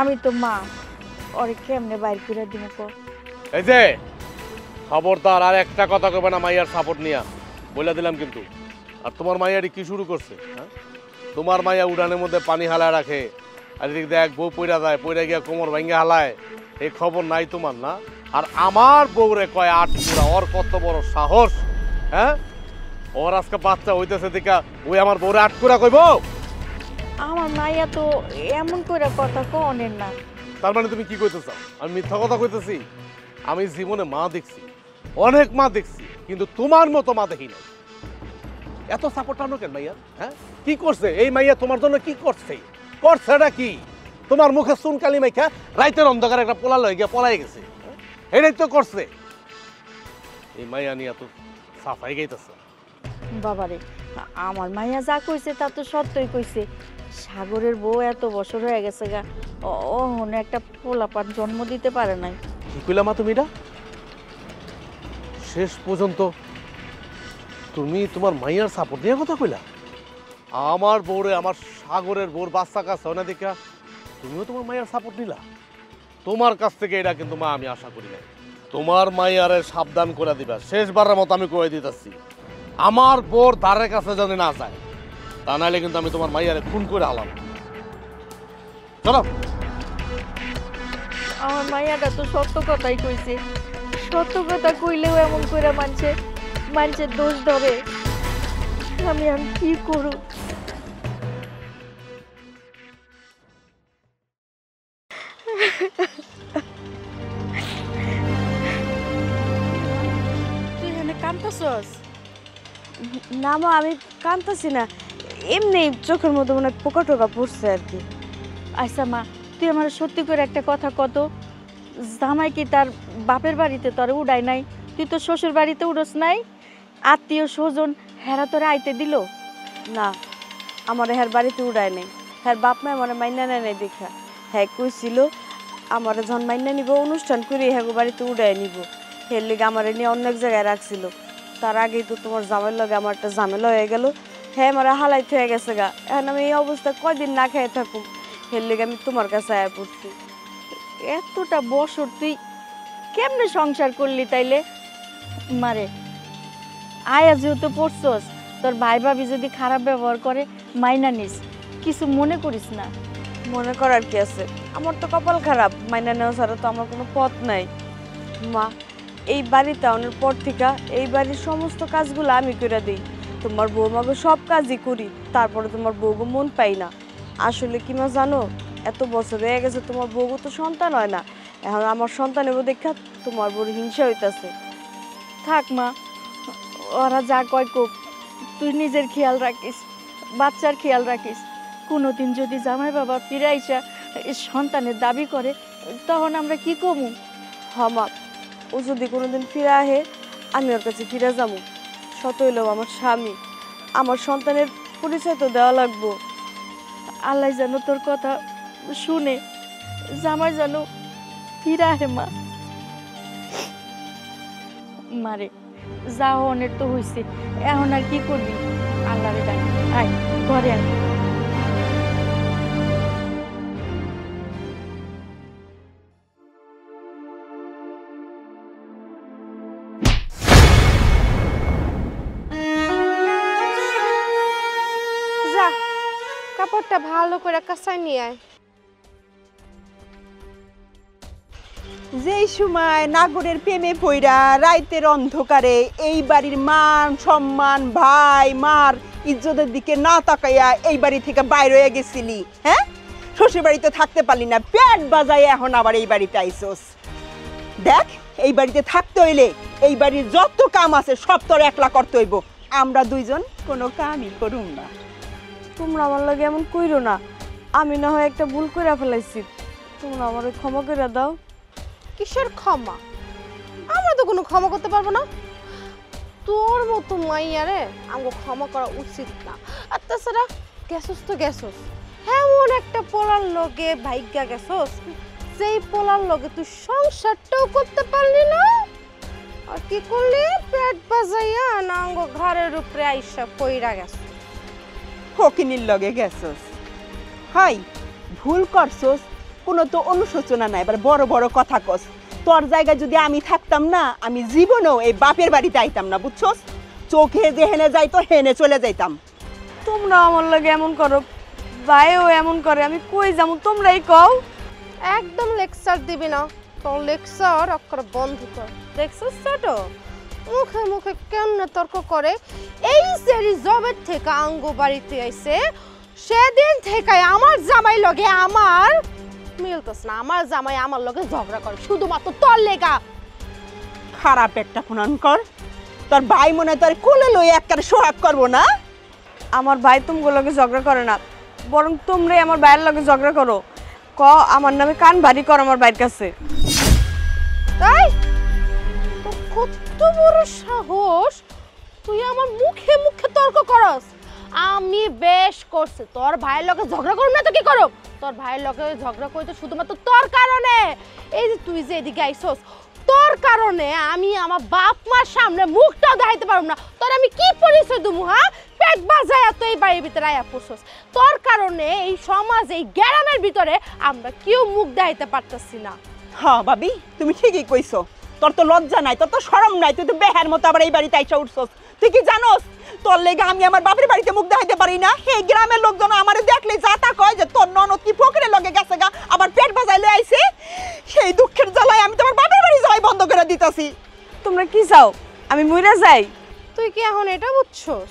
আমি তো মা, ওরে কেমনে বাইর করে দিব ক? এই যে খবরদার আর একটা কথা কইবে না মাইয়ার সাপোর্ট নিয়া, বলে দিলাম কিন্তু। আর তোমার মাইয়ারি কি শুরু করছে? হ্যাঁ, তোমার মাইয়া উড়ানের মধ্যে পানি হালায় রাখে, আর এদিক দেখ বউ পইরা যায়, পইরা গিয়া কোমর ভাঙ্গা হালায়, এই খবর নাই তোমার না? আর আমার বউরে কয় আটপুরা, ওর কত বড় সাহস! হ্যাঁ, ওর আজকে বাচ্চা হইতেছে দেখা ওই আমার বউরে আটপুরা কইব? আমার মাইয়া তো এমন করে কথা কনের না। তার মানে তুমি কি কইতে চাও? আমি মিথ্যা কথা কইতেছি? আমি জীবনে মা দেখছি, অনেক মা দেখছি, কিন্তু তোমার মতো মা দেখি না। এত সাপোর্ট আনো কেন মাইয়া? হ্যাঁ, কি করছে এই মাইয়া তোমার জন্য? কি করছে? করছেটা কি? তোমার মুখে চুনকালি মাইখা রাইতের অন্ধকারে একটা পোলা লয়ে গিয়া পলাই গেছে, এটাই তো করছে। এই মাইয়া নিয়ে তো সাফাই গাইতেছে। বাবারে, আমার মাইয়া যা কইছে তা তো সত্যই কইছে। সাগরের বউ এত বছর হয়ে গেছে গা, ওহনে একটা পোলাপান জন্ম দিতে পারে নাই। কি কইলা মা তুমি এটা? শেষ পর্যন্ত তুমি তোমার মাইয়ার সাপোর্ট নিয়ে কথা কইলা? আমার বউরে, আমার সাগরের বউর বাচ্চা কাছে হয় না দেখা তুমিও তোমার মাইয়ার সাপোর্ট নিলা? তোমার কাছ থেকে এটা কিন্তু মা আমি আশা করি না। তোমার মাইয়ারে সাবধান করে দিবা, শেষবারের মতো আমি কয়ে দিতেছি, আমার বউর ধারের কাছে যেন না যায়, তা নাহলে কিন্তু আমি তোমার মাইয়ারে খুন করে হালাম। চলো। আমার মাইয়াটা তো সত্য কথাই কইছে, সত্য কথা কইলেও এমন করে মানুষের দোষ ধরে। আমি কি করব? তুই এখানে কাঁদতেছস? না মা, আমি কাঁদতেছি না, এমনি চোখের মধ্যে মনে হয় পোকা টোকা পড়ছে আর কি। আচ্ছা মা, তুই আমার সত্যি করে একটা কথা কত, জামাই কি তার বাপের বাড়িতে তোর উড়াই নাই? তুই তো শ্বশুর বাড়িতে উড়স নাই? আত্মীয় স্বজন হেরা তোরা আইতে দিল না? আমার হ্যার বাড়িতে উড়াই নাই, হ্যার বাপ মা আমার মাইনা নেয় নাই দেখা। হ্যাঁ কইছিল আমার যখন মাইনা নিব অনুষ্ঠান করে হ্যাঁ বাড়িতে উড়াই নিব, হের লেগে আমার নিয়ে অন্য এক জায়গায় রাখছিল। তার আগেই তো তোমার জামের লগে আমার একটা ঝামেলা হয়ে গেল, হ্যাঁ আমার হালাইতে হয়ে গেছে গা। এখন আমি এই অবস্থা কয়দিন না খেয়ে থাকুম, হের লেগে আমি তোমার কাছে আয়া পড়ছি। এতটা বছর তুই কেমনে সংসার করলি তাইলে? মারে আয়া যেহেতু পড়ছস, তোর ভাই ভাবি যদি খারাপ ব্যবহার করে মাইনা নিস, কিছু মনে করিস না। মনে করার কি আছে, আমার তো কপাল খারাপ, মাইনা নেওয়া ছাড়া তো আমার কোনো পথ নাই। মা, এই বাড়িতে আনার পর থেকে এই বাড়ির সমস্ত কাজগুলো আমি করে দিই, তোমার বৌমাকে সব কাজই করি, তারপরে তোমার বউগো মন পাই না। আসলে কি মা জানো, এত বছর হয়ে গেছে তোমার বউগো তো সন্তান হয় না, এখন আমার সন্তান এবার দেখা তোমার বড় হিংসা হইতাছে। থাক মা, ওরা যা কয় কোক, তুই নিজের খেয়াল রাখিস, বাচ্চার খেয়াল রাখিস। কোনোদিন যদি জামাই বাবা ফিরে আইসা সন্তানের দাবি করে তখন আমরা কি কমু? মা, ও যদি কোনোদিন ফিরে আহে আমি ওর কাছে ফিরে যাবো, শত হইলেও আমার স্বামী, আমার সন্তানের পরিচয় তো দেওয়া লাগবো। আল্লাহ যেন তোর কথা শুনে জামাই যেন ফিরে আহে। মা মারে যা হনের তো হইছে, এখন আর কি করবি? আল্লাহরে ডাক, আয় ঘরে আয়। যা, কাপড়টা ভালো করে কাঁচাই নিয়ে আয়। যেই সময় নাগরের প্রেমে পইরা রাইতের অন্ধকারে এই বাড়ির মান সম্মান ভাই মার ইজ্জতের দিকে না তাকাইয়া এই বাড়ি থেকে বাইরে হয়ে গেছিলি, হ্যাঁ শ্বশুর বাড়িতে থাকতে পারলি না, পেট বাজায় এখন আবার এই বাড়িতে আইসোস। দেখ, এই বাড়িতে থাকতে হইলে এই বাড়ির যত কাম আছে সব তোর একলা করতে হইব, আমরা দুইজন কোনো কামই করুম না। তোমরা আমার লাগে এমন কইরো না, আমি না হয় একটা ভুল করে ফেলাইছি, তোমরা আমার ক্ষমা করে দাও। কিসের ক্ষমা? আমরা তো কোনো ক্ষমা করতে পারবো না। তোর মতো মাইয়ারে আমাকে ক্ষমা করা উচিত না। আর তাছাড়া গেছস তো গেছস, এমন একটা পোলার লগে ভাইগা গেছস, যেই পোলার লগে তুই সংসারটাও করতে পারলি না, আর কি করলি? পেট বাজাইয়া নাঙ্গ ঘরের উপরে আইসা পইরা গেছ। ফকিনির লগে গেছস, হাই ভুল করছস, কোনো তো অনুশোচনা নাই, এবার বড় বড় কথা কস। তোর জায়গায় যদি আমি থাকতাম না, আমি জীবনেও এই বাপের বাড়িতে আইতাম না, বুঝছস? চোখে যে হেনে যাইতো হেনে চলে যাইতাম। তোমরা আমার লাগে এমন করো, ভাইও এমন করে, আমি কই যাবো তোমরাই কও। একদম লেকচার দিবি না, তোর লেকচার অক্ষর বন্ধ কর। দেখছিস ছোট, মুখে মুখে কেমনে তর্ক করে। এই সেরি জবের থেকে আঙ্গ বাড়িতে আইছে সেদিন থেকে আমার জামাই লগে আমার মিলতেছ না, আমার জামাই আমার লগে ঝগড়া করে শুধুমাত্র তোর লেগা। খারাপ একটা ফোন কর, তোর ভাই মনে হয় তোর কোলে লই একবারে সোহাগ করবো না। আমার ভাই তোমার লগে ঝগড়া করে না, বরং তোমরাই আমার ভাইয়ের লগে ঝগড়া করো। ক আমার নামে কান ভারী কর আমার বাইর কাছে। তাই তো কত বড় সাহস, তুই আমার মুখে মুখে তর্ক করস। আমি বেশ করছি, তোর ভাইয়ের লগে ঝগড়া করব না তো কি করব? তোর ভাইয়ের লগে ঝগড়া করি তো শুধুমাত্র তোর কারণে। এই যে তুই যে এদিকে আইছস, তোর কারণে আমি আমার বাপ মার সামনে মুখটাও দেখাইতে পারব না। তোর আমি কি পরিচয় দেবো? হ্যাঁ, পেট বাজায়া তো এই বাড়ির ভিতরে আয়া পড়ছস। তোর কারণে এই সমাজ, এই গ্রামের ভিতরে আমরা কেউ মুখ দেখাইতে পারতেছি না। হ্যাঁ ভাবি, তুমি ঠিকই কইছো। তোর তো লজ্জা নাই, তোর তো শরম নাই, তুই তো বেহার মতো আবার এই বাড়িতে আইসা উঠছস। তুই কি জানোস তোর লেগে আমি আমার বাপের বাড়িতে মুখ দেখাইতে পারি না? এই গ্রামের লোকজন আমারে দেখলে যা তা কয় যে তোর ননদ কি ফকিরের লগে গেছে গা, আবার পেট বাজাইলে আইছে। সেই দুঃখের জ্বালায় আমি তোমার বাপের বাড়ি যাওয়াই বন্ধ করে দিতেছি। তোমরা কি চাও আমি মইরা যাই? তুই কি এখন এটা বুঝছস?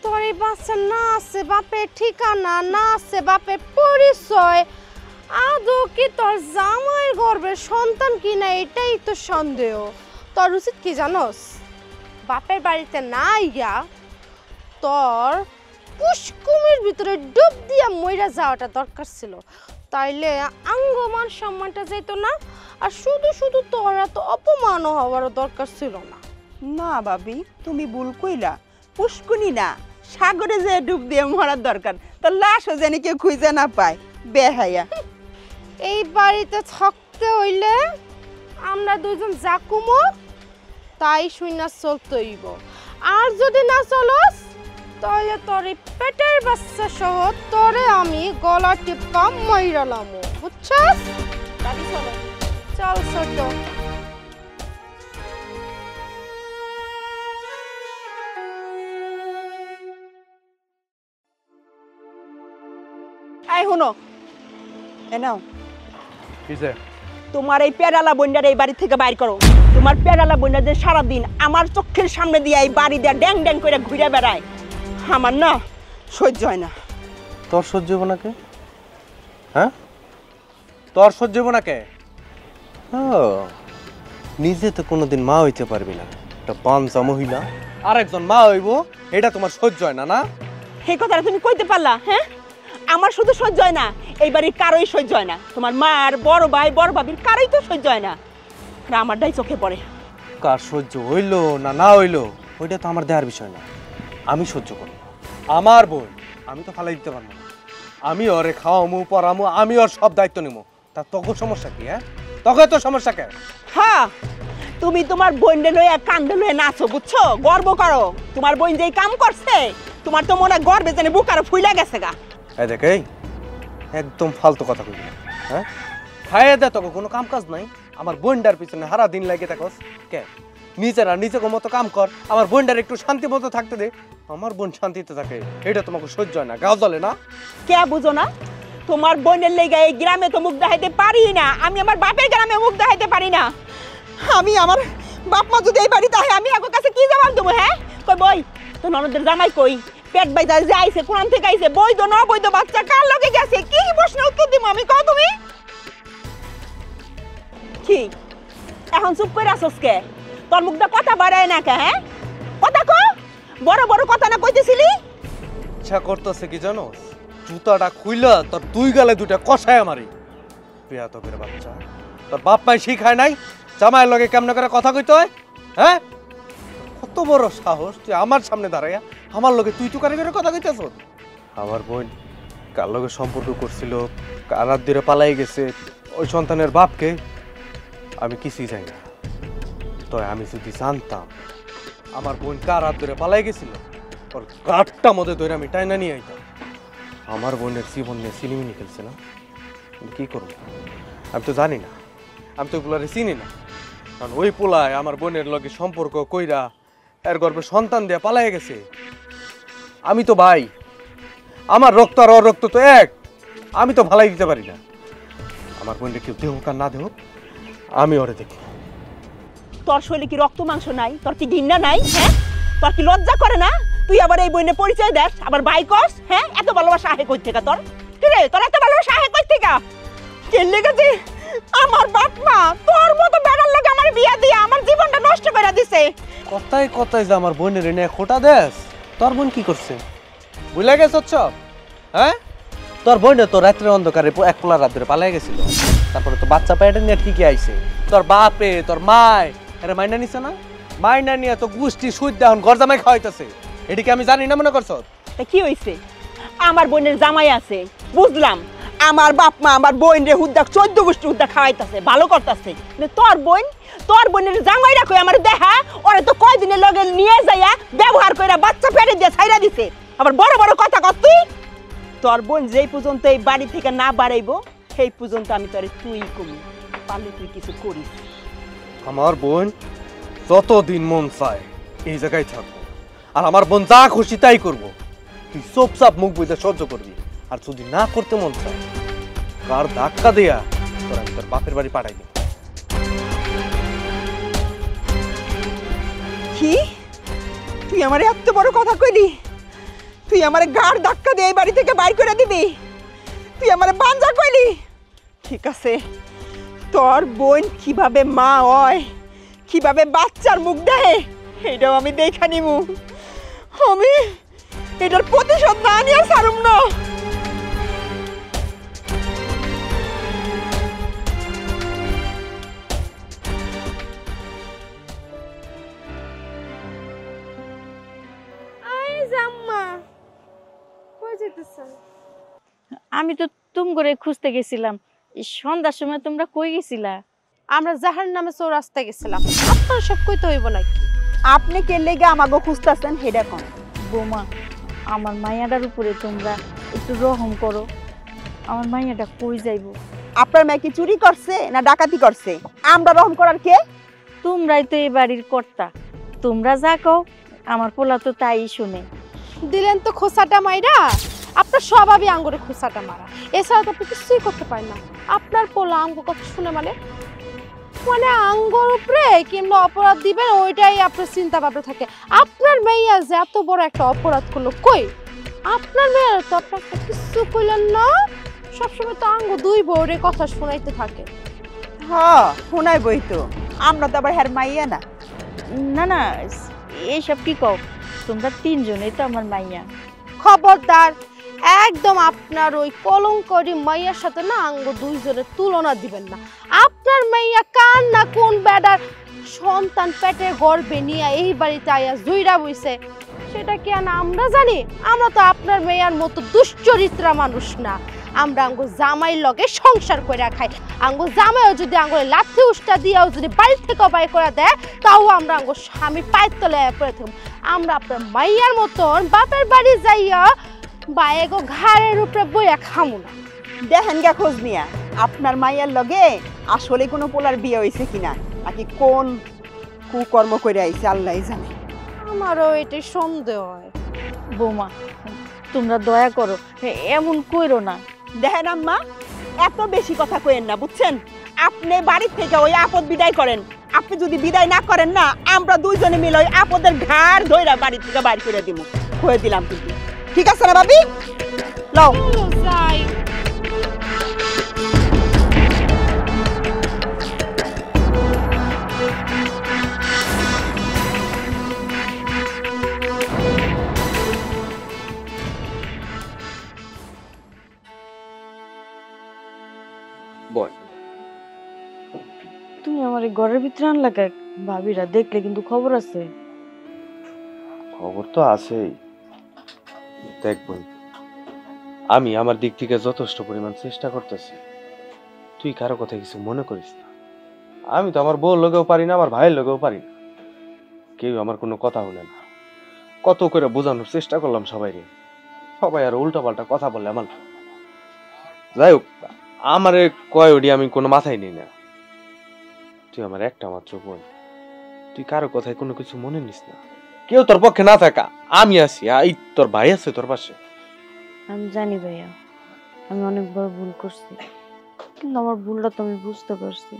তোর এই বাচ্চা না আছে বাপের ঠিকানা, না আছে বাপের পরিচয়, আদৌ কি তোর জামাইয়ের গর্ভের সন্তান কিনা এটাই তো সন্দেহ। তোর উচিত কি জানোস? বাপের বাড়িতে না আইয়া তোর পুষ্কুমির ভিতরে ডুব দিয়া মইরা যাওয়াটা দরকার ছিল, তাইলে আঙ্গমান সম্মানটা যেত না, আর শুধু শুধু তোর এত অপমানও হওয়ারও দরকার ছিল না। না ভাবি, তুমি ভুল কইলা। পুষ্কুনি না, সাগরে যে ডুব দিয়ে মরার দরকার, তোর লাশও যেন কেউ খুঁজে না পায়। বেহাইয়া। এই বাড়িতে থাকতে হইলে আমরা দুজন যা কুমো তাই শুইনা চলতে হইব, আর যদি না চলস তাহলে তোর এই পেটের বাচ্চা সহ তোরে আমি গলা টিপা মাইরালাম, বুঝছস? দাদি চলো, চল ছোট। আই হুনো, এ নাও কিসে? তোমার এই পেরালা বন্ডার এই বাড়ি থেকে বাইর করো। তোমার পেরালা বন্ডার যে সারাদিন আমার চোখের সামনে দিয়ে এই বাড়ি দিয়ে ড্যাং ড্যাং করে ঘুরে বেড়ায়, আমার না সহ্য হয় না। তোর সহ্য হবো না কে? হ্যাঁ, তোর সহ্য হবো না কে? নিজে তো কোনোদিন মা হইতে পারবি না, একটা বাঞ্চা মহিলা আরেকজন মা হইব, এটা তোমার সহ্য হয় না? না, এই কথাটা তুমি কইতে পারলা? হ্যাঁ, আমার শুধু সহ্য হয় না, এই বাড়ির কারোই সহ্য হয় না। তোমার মার, বড় ভাই, বড় ভাবির কারোই তো সহ্য হয় না, আর আমারটাই চোখে পড়ে। কার সহ্য হইলো না না হইলো ওইটা তো আমার দেওয়ার বিষয় না। আমি সহ্য করি, আমার বোন আমি তো ফালাই দিতে পারবো না। আমি ওরে খাওয়ামু, পড়ামু, আমি ওর সব দায়িত্ব নেবো। তা তখন সমস্যা কি? হ্যাঁ, তখন তো সমস্যা কে? হ্যাঁ, তুমি তোমার বোনকে লয়ে কান্দে লয়ে নাচো, বুঝছো? গর্ব করো। তোমার বোন যেই কাম করছে, তোমার তো মনে হয় গর্বে জানে বুক আরো ফুইলা গেছে গা। এই দেখ, এই একদম ফালতু কথা কইবি না। হ্যাঁ, খাইয়ে দে, তোকে কোনো কাম কাজ নাই। আমার বোনটার পিছনে সারা দিন লাগে থাকস কে? নিজেরা নিজেকে মতো কাম কর, আমার বোনটার একটু শান্তি মতো থাকতে দে। আমার বোন শান্তিতে থাকে, এটা তোমাকে সহ্য হয় না? গাও জ্বলে না? কে বুঝো না? তোমার বোনের লেগে এই গ্রামে তো মুখ দেখাইতে পারি না, আমি আমার বাপের গ্রামে মুখ দেখাইতে পারি না। আমি আমার বাপ মা যদি এই বাড়িতে আহে, আমি আগের কাছে কি জবাব দেবো? হ্যাঁ, কই বই তো ননদের জামাই কই, পেট বাইদা যে আইছে, কোরআন থেকে আইছে, বৈধ না বৈধ বাচ্চা কার লগে গেছে, কি প্রশ্নের উত্তর দিব আমি? কও তুমি কি এখন চুপ করে আসছ কে? তোর মুখটা কথা বাড়ায় না কে? হ্যাঁ, কথা কো, বড় বড় কথা না কইতেছিলি? ইচ্ছা করতেছে কি জানো, জুতাটা খুইলা তোর দুই গালে দুইটা কষায় মারি। বেয়াদবের বাচ্চা, তোর বাপ মাই শিখায় নাই জামাইয়ের লগে কেমনে করে কথা কইতে হয়? হ্যাঁ, কত বড় সাহস তুই আমার সামনে দাঁড়াইয়া আমার লগে তুই টুকারি করে কথা কইতেছ? আমার বোন কার লগে সম্পর্ক করছিল, কার হাত ধরে পালাই গেছে, ওই সন্তানের বাপকে আমি কিছুই জানি না। তো আমি যদি জানতাম আমার বোন কার হাত ধরে পালাই গেছিল, ওর গাঁটটা মধ্যে ধরে আমি টাইনা নিয়ে আইতাম। আমার বোনের জীবন নিয়ে সিনেমিনি খেলছে না, কিন্তু কি করবো, আমি তো জানি না, আমি তো ওগুলারে চিনি না। কারণ ওই পোলায় আমার বোনের লগে সম্পর্ক কইরা এর গর্ভে সন্তান দিয়ে পালাই গেছে। আমি তো ভাই, আমার রক্ত আর ওর রক্ত তো এক, আমি তো ভালাই দিতে পারি না। আমার বোনকে কেউ দেহ আর না দেহ, আমি ওরে দেখি। তোর শরীরে কি রক্ত মাংস নাই? তোর কি ঘৃণা নাই? হ্যাঁ, তোর কি লজ্জা করে না? তুই আবার এই বোনের পরিচয় দেস, আবার বাই কস? হ্যাঁ, এত ভালোবাসা আহে কই থেকে তোর? কি রে, তোর এত ভালোবাসা আহে কই থেকে? কেন লেগেছে আমার বাপ মা তোর মতো বেড়ার লাগে আমার বিয়া দিয়ে আমার জীবনটা নষ্ট করে দিছে। কথায় কথায় যে আমার বোনের এনে খোটা দেস, তোর বোন কি করছে? ভুলে গেছ সব? হ্যাঁ, তোর বোন তো রাত্রে অন্ধকারে এক পোলা রাত ধরে পালাই গেছিল, তারপরে তো বাচ্চা পেটে নিয়ে ঠিকই আইছে। তোর বাপে তোর মায় এরা মাইনা নিছে না, মাইনা নিয়ে তো গোষ্ঠী সুদ দেন ঘর জামাই খাওয়াইতেছে, এটিকে আমি জানি না মনে করছ? তা কি হইছে? আমার বোনের জামাই আছে বুঝলাম, আমার বাপ মা আমার বোন রে হুদ্দা 14 গোষ্ঠী হুদ্দা খাওয়াইতাছে, ভালো করতাছে। তোর বোনের জামাই রাখো আমার দেখা, ওরে তো কয়দিনের লগে নিয়ে যাইয়া ব্যবহার কইরা বাচ্চা পেটে দিয়ে ছাইরা দিছে। আবার বড় বড় কথা কর তুই। তোর বোন যেই পর্যন্ত এই বাড়ি থেকে না বাড়াইবো সেই পর্যন্ত আমি তোরে তুই কমি, পারলে তুই কিছু করিস। আমার বোন যতদিন মন চায় এই জায়গায় থাকবো, আর আমার বোন যা খুশি তাই করবো। তুই চুপচাপ মুখ বুঝে সহ্য করবি, আর যদি না করতে মন চায় কার ধাক্কা দেয়া তোর আমি তোর বাপের বাড়ি পাঠাই দিই। কি তুই আমার এত বড় কথা কইলি? তুই আমার গাড় ধাক্কা দিয়ে এই বাড়ি থেকে বাইর করে দিবি? তুই আমার বাঞ্জা কইলি? ঠিক আছে, তোর বোন কিভাবে মা হয়, কিভাবে বাচ্চার মুখ দেয় এটাও আমি দেখা নিমু। আমি এটার প্রতিশোধ না নিয়ে ছাড়ুম না। আমি তো তুম করে খুঁজতে গেছিলাম, এই সন্ধ্যার সময় তোমরা কই গেছিলা? আমরা জাহার নামে চৌরাস্তায় গেছিলাম। আপনার সব কইতে হইব নাকি? আপনি কে লেগে আমাকে খুঁজতেছেন হেডা কোন? বোমা, আমার মাইয়াটার উপরে তোমরা একটু রহম করো। আমার মাইয়াটা কই যাইব? আপনার মেয়ে কি চুরি করছে না ডাকাতি করছে? আমরা রহম করার কে? তোমরাই তো এই বাড়ির কর্তা, তোমরা যা কও আমার পোলা তো তাই শুনে। দিলেন তো খোসাটা মাইরা। আপনার স্বভাবই আঙ্গুরে খোসাটা মারা, এছাড়া তো আপনি কিছুই করতে পারেন না। আপনার পোলা আঙ্গুর কথা শুনে মানে মানে আঙ্গুর উপরে কিংবা অপরাধ দিবেন ওইটাই আপনার চিন্তা ভাবনা থাকে। আপনার মেয়ে যে এত বড় একটা অপরাধ করলো, কই আপনার মেয়ে তো আপনাকে কিছু কইলেন না, সবসময় তো আঙ্গু দুই বউরে কথা শোনাইতে থাকে। হ্যাঁ শোনাই বই তো, আমরা তো আবার হ্যার মাইয়া না। না না, এইসব কি কও? তোমরা তিনজনেই তো আমার মাইয়া। খবরদার, একদম আপনার ওই কলঙ্করি মাইয়ার সাথে না আঙ্গু দুইজনের তুলনা দিবেন না। আপনার মাইয়া কার না কোন বেডার সন্তান পেটে গর্ভে নিয়ে এই বাড়িতে আইয়া জুইরা বইছে সেটা কি আর আমরা জানি? আমরা তো আপনার মেয়ার মতো দুশ্চরিত্রা মানুষ না। আমরা আঙ্গু জামাই লগে সংসার করে খাই। আঙ্গু জামাইও যদি আঙ্গুলে লাথি উষ্টা দিয়েও যদি বাড়ি থেকে বাই করে দেয়, তাও আমরা আঙ্গু স্বামী পায়ের তলে পড়ে থাকবো। আমরা আপনার মাইয়ার মতন বাপের বাড়ি যাইয়া বা এগো ঘাড়ের উপরে বইয়া খামু না। দেখেন গা খোঁজ নিয়া আপনার মাইয়ার লগে আসলে কোনো পোলার বিয়ে হয়েছে কিনা, নাকি কোন কুকর্ম করে আইছে আল্লাহই জানে। আমারও এটাই সন্দেহ হয়। বৌমা, তোমরা দয়া করো, এমন কইরো না। দেখেন আম্মা, এত বেশি কথা কইেন না বুঝছেন। আপনি বাড়ি থেকে ওই আপদ বিদায় করেন। আপনি যদি বিদায় না করেন না, আমরা দুইজনে মিলে ওই আপদের ঘাড় ধইরা বাড়ি থেকে বাইর করে দিব। কয়ে দিলাম কিন্তু, ঠিক আছে না ভাবি? লও যাই। বল, তুমি আমার এই ঘরের ভিতরে আনলা কে? ভাবিরা দেখলে কিন্তু খবর আছে। খবর তো আছেই। দেখ বোন, আমি আমার দিক থেকে যথেষ্ট পরিমাণ চেষ্টা করতেছি, তুই কারো কথা কিছু মনে করিস না। আমি তো আমার বউর লগেও পারি না, আমার ভাইয়ের লগেও পারি না, কেউ আমার কোনো কথা হলে না। কত করে বোঝানোর চেষ্টা করলাম সবাইরে, সবাই আর উল্টা পাল্টা কথা বলে আমার। যাই হোক, আমারে কয় ওডি আমি কোনো মাথায় নিই না। তুই আমার একটা মাত্র বোন, তুই কারো কথায় কোনো কিছু মনে নিস না। কেউ তোর পক্ষে না থাকা আমি আছি, এই তোর ভাই আছে তোর পাশে। আমি জানি ভাইয়া, আমি অনেক বড় ভুল করছি, কিন্তু আমার ভুলটা তো আমি বুঝতে পারছি।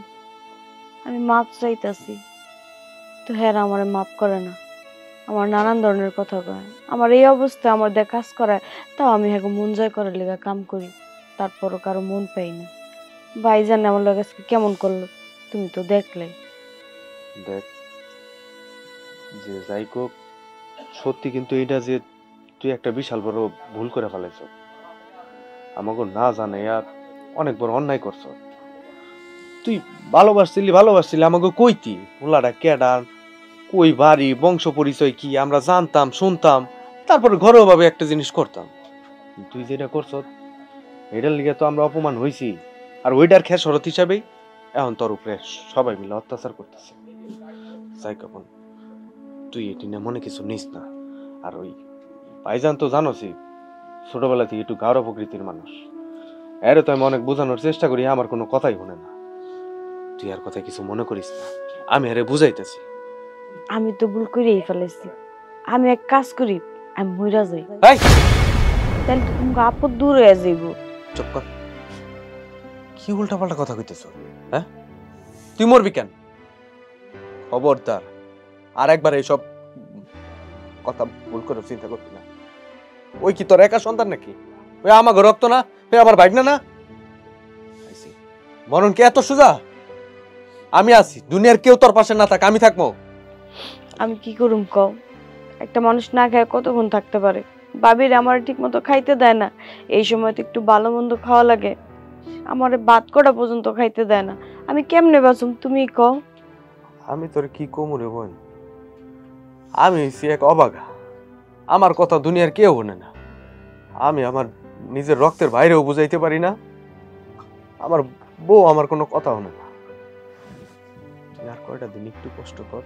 আমি মাপ চাইতাছি, তো হ্যাঁ আমারে মাপ করে না। আমার নানান ধরনের কথা কয়, আমার এই অবস্থা আমার দিয়ে কাজ করায়, তাও আমি হ্যাঁ মন জয় করার লেগে কাম করি, তারপরও কারো মন পাই না। ভাই জানে আমার লগে আজকে কেমন করলো, তুমি তো দেখলে। দেখ, যে যাই হোক, সত্যি কিন্তু এটা যে তুই একটা বিশাল বড় ভুল করে ফেলেছ। আমাকে না জানে আর অনেক বড় অন্যায় করছ। তুই ভালোবাসছিলি আমাকে কইতি পোলাটা কেডা, কই বাড়ি, বংশ পরিচয় কি আমরা জানতাম, শুনতাম, তারপরে ঘরোয়া ভাবে একটা জিনিস করতাম। তুই যেটা করছ এটার লিগে তো আমরা অপমান হইছি, আর ওইটার খেসারত হিসাবেই এখন তোর উপরে সবাই মিলে অত্যাচার করতেছে। যাই কখন তুই এটি নিয়ে মনে কিছু নিস না। আর ওই ভাইজান তো জানোসই ছোটবেলা থেকে একটু গাঢ় প্রকৃতির মানুষ, এর তো আমি অনেক বোঝানোর চেষ্টা করি, আমার কোনো কথাই শুনে না। তুই আর কথা কিছু মনে করিস না, আমি আরে বুঝাইতেছি। আমি তো ভুল করেই ফেলেছি। আমি এক কাজ করি, আমি মইরা যাই, এই তাহলে তো তোমাকে আপদ দূর হয়ে যাইব। চুপ কর, কি উল্টাপাল্টা কথা কইতেছ? হ্যাঁ, তুই মরবি কেন? খবরদার আর একবার এইসব কথা ভুল করে চিন্তা করবি না। ওই কি তোর একা সন্তান নাকি? ওই আমার রক্ত না, ওই আমার ভাগনা না? মরণ কি এত সোজা? আমি আছি, দুনিয়ার কেউ তোর পাশে না থাক, আমি থাকবো। আমি কি করুম কও? একটা মানুষ না খায় কতক্ষণ থাকতে পারে? বাবির আমার ঠিক মতো খাইতে দেয় না, এই সময় তো একটু ভালো মন্দ খাওয়া লাগে, আমার ভাত কটা পর্যন্ত খাইতে দেয় না। আমি কেমনে বাঁচুম তুমি কও? আমি তোর কি কমরে বোন, আমি হইছি এক অবাগা, আমার কথা দুনিয়ার কেউ শোনে না। আমি আমার নিজের রক্তের বাইরেও বুঝাইতে পারি না, আমার বউ আমার কোনো কথা শোনে না। তুই আর কয়টা দিন একটু কষ্ট কর,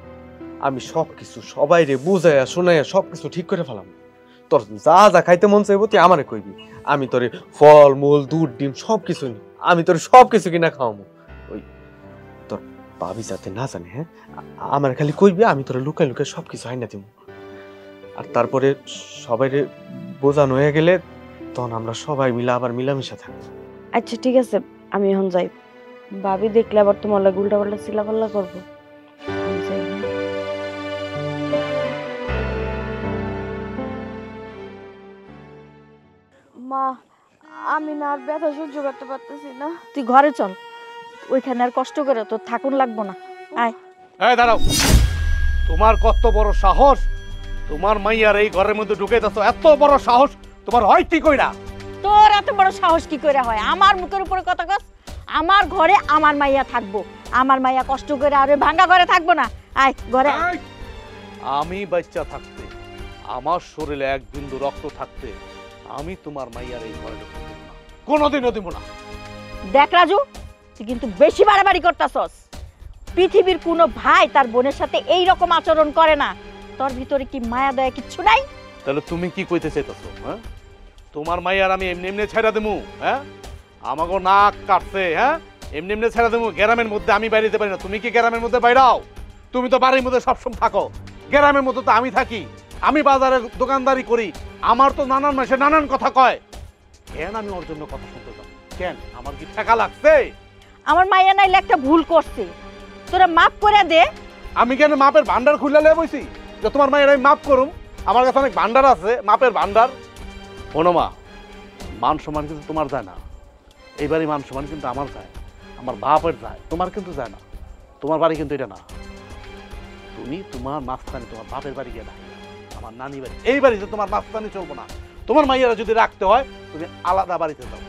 আমি সবকিছু সবাইরে বুঝাইয়া শোনাইয়া সবকিছু ঠিক করে ফেলাম। তোর যা যা খাইতে মন চাইবো তুই আমারে কইবি, আমি তোরে ফল মূল দুধ ডিম সবকিছু আমি তোর সবকিছু কিনা খাওয়াবো। ওই তোর ভাবি যাতে না জানে, হ্যাঁ, আমার খালি কইবি, আমি তোরে লুকাই লুকাই সবকিছু আইনা দিব। আর তারপরে সবাইরে বোঝানো হয়ে গেলে তখন আমরা সবাই মিলে আবার মিলামিশা থাকবো। আচ্ছা ঠিক আছে, আমি এখন যাই। ভাবি দেখলে আবার তোমার লাগে উল্টা পাল্টা চিল্লাপাল্লা করবো। আমি যাই। মা, আমি না আর ব্যথা সহ্য করতে পারতেছি না। তুই ঘরে চল, ওইখানে আর কষ্ট করে তোর থাকুন লাগবো না। আয়। এই দাঁড়াও, তোমার কত বড় সাহস! তোমার মাইয়ার এই ঘরের মধ্যে ঢুকাইতেছো, এত বড় সাহস তোমার হয় কি কইরা? তোর এত বড় সাহস কি করে হয় আমার মুখের উপরে কথা কস? আমার ঘরে আমার মাইয়া থাকবো, আমার মাইয়া কষ্ট করে আর ওই ভাঙা ঘরে থাকবো না। আয় ঘরে। আমি বাচ্চা থাকতে, আমার শরীরে এক বিন্দু রক্ত থাকতে আমি তোমার মাইয়ার এই ঘরে ঢুকতে দেব না, কোনোদিনও দেব না। দেখ রাজু, তুই কিন্তু বেশি বাড়াবাড়ি করতাছস। পৃথিবীর কোনো ভাই তার বোনের সাথে এই রকম আচরণ করে না। তোর ভিতরে কি মায়া দয়া কিচ্ছু নাই? তাহলে তুমি কি কইতে চাইতেছো? হ্যাঁ, তোমার মাইয়ার আমি এমনি এমনি ছেড়া দেবো? হ্যাঁ, আমাকে নাক কাটছে, হ্যাঁ, এমনি এমনি ছেড়া দেবো? গ্রামের মধ্যে আমি বাইরে পারি না, তুমি কি গ্রামের মধ্যে বাইরাও? তুমি তো বাড়ির মধ্যে সবসময় থাকো, গ্রামের মধ্যে তো আমি থাকি, আমি বাজারে দোকানদারি করি, আমার তো নানান মাসে নানান কথা কয়। কেন আমি ওর জন্য কথা শুনতে যাব? কেন আমার কি ঠেকা লাগছে? আমার মাইয়া নাইলে একটা ভুল করছে, তোরা মাফ করে দে। আমি কেন মাপের ভান্ডার খুলে লিয়ে বইছি যে তোমার মায়ের আমি মাপ করুম? আমার কাছে অনেক ভান্ডার আছে, মাপের ভান্ডার। শোনো মা, মান সম্মান কিন্তু তোমার যায় না, এইবারই মান সম্মান কিন্তু আমার যায়, আমার বাপের যায়, তোমার কিন্তু যায় না। তোমার বাড়ি কিন্তু এটা না, তুমি তোমার মাস্তানি তোমার বাপের বাড়ি গিয়ে রাখি, আমার নানি বাড়ি, এই বাড়িতে তোমার মাস্তানি চলবো না। তোমার মাইয়ারা যদি রাখতে হয় তুমি আলাদা বাড়িতে যাও,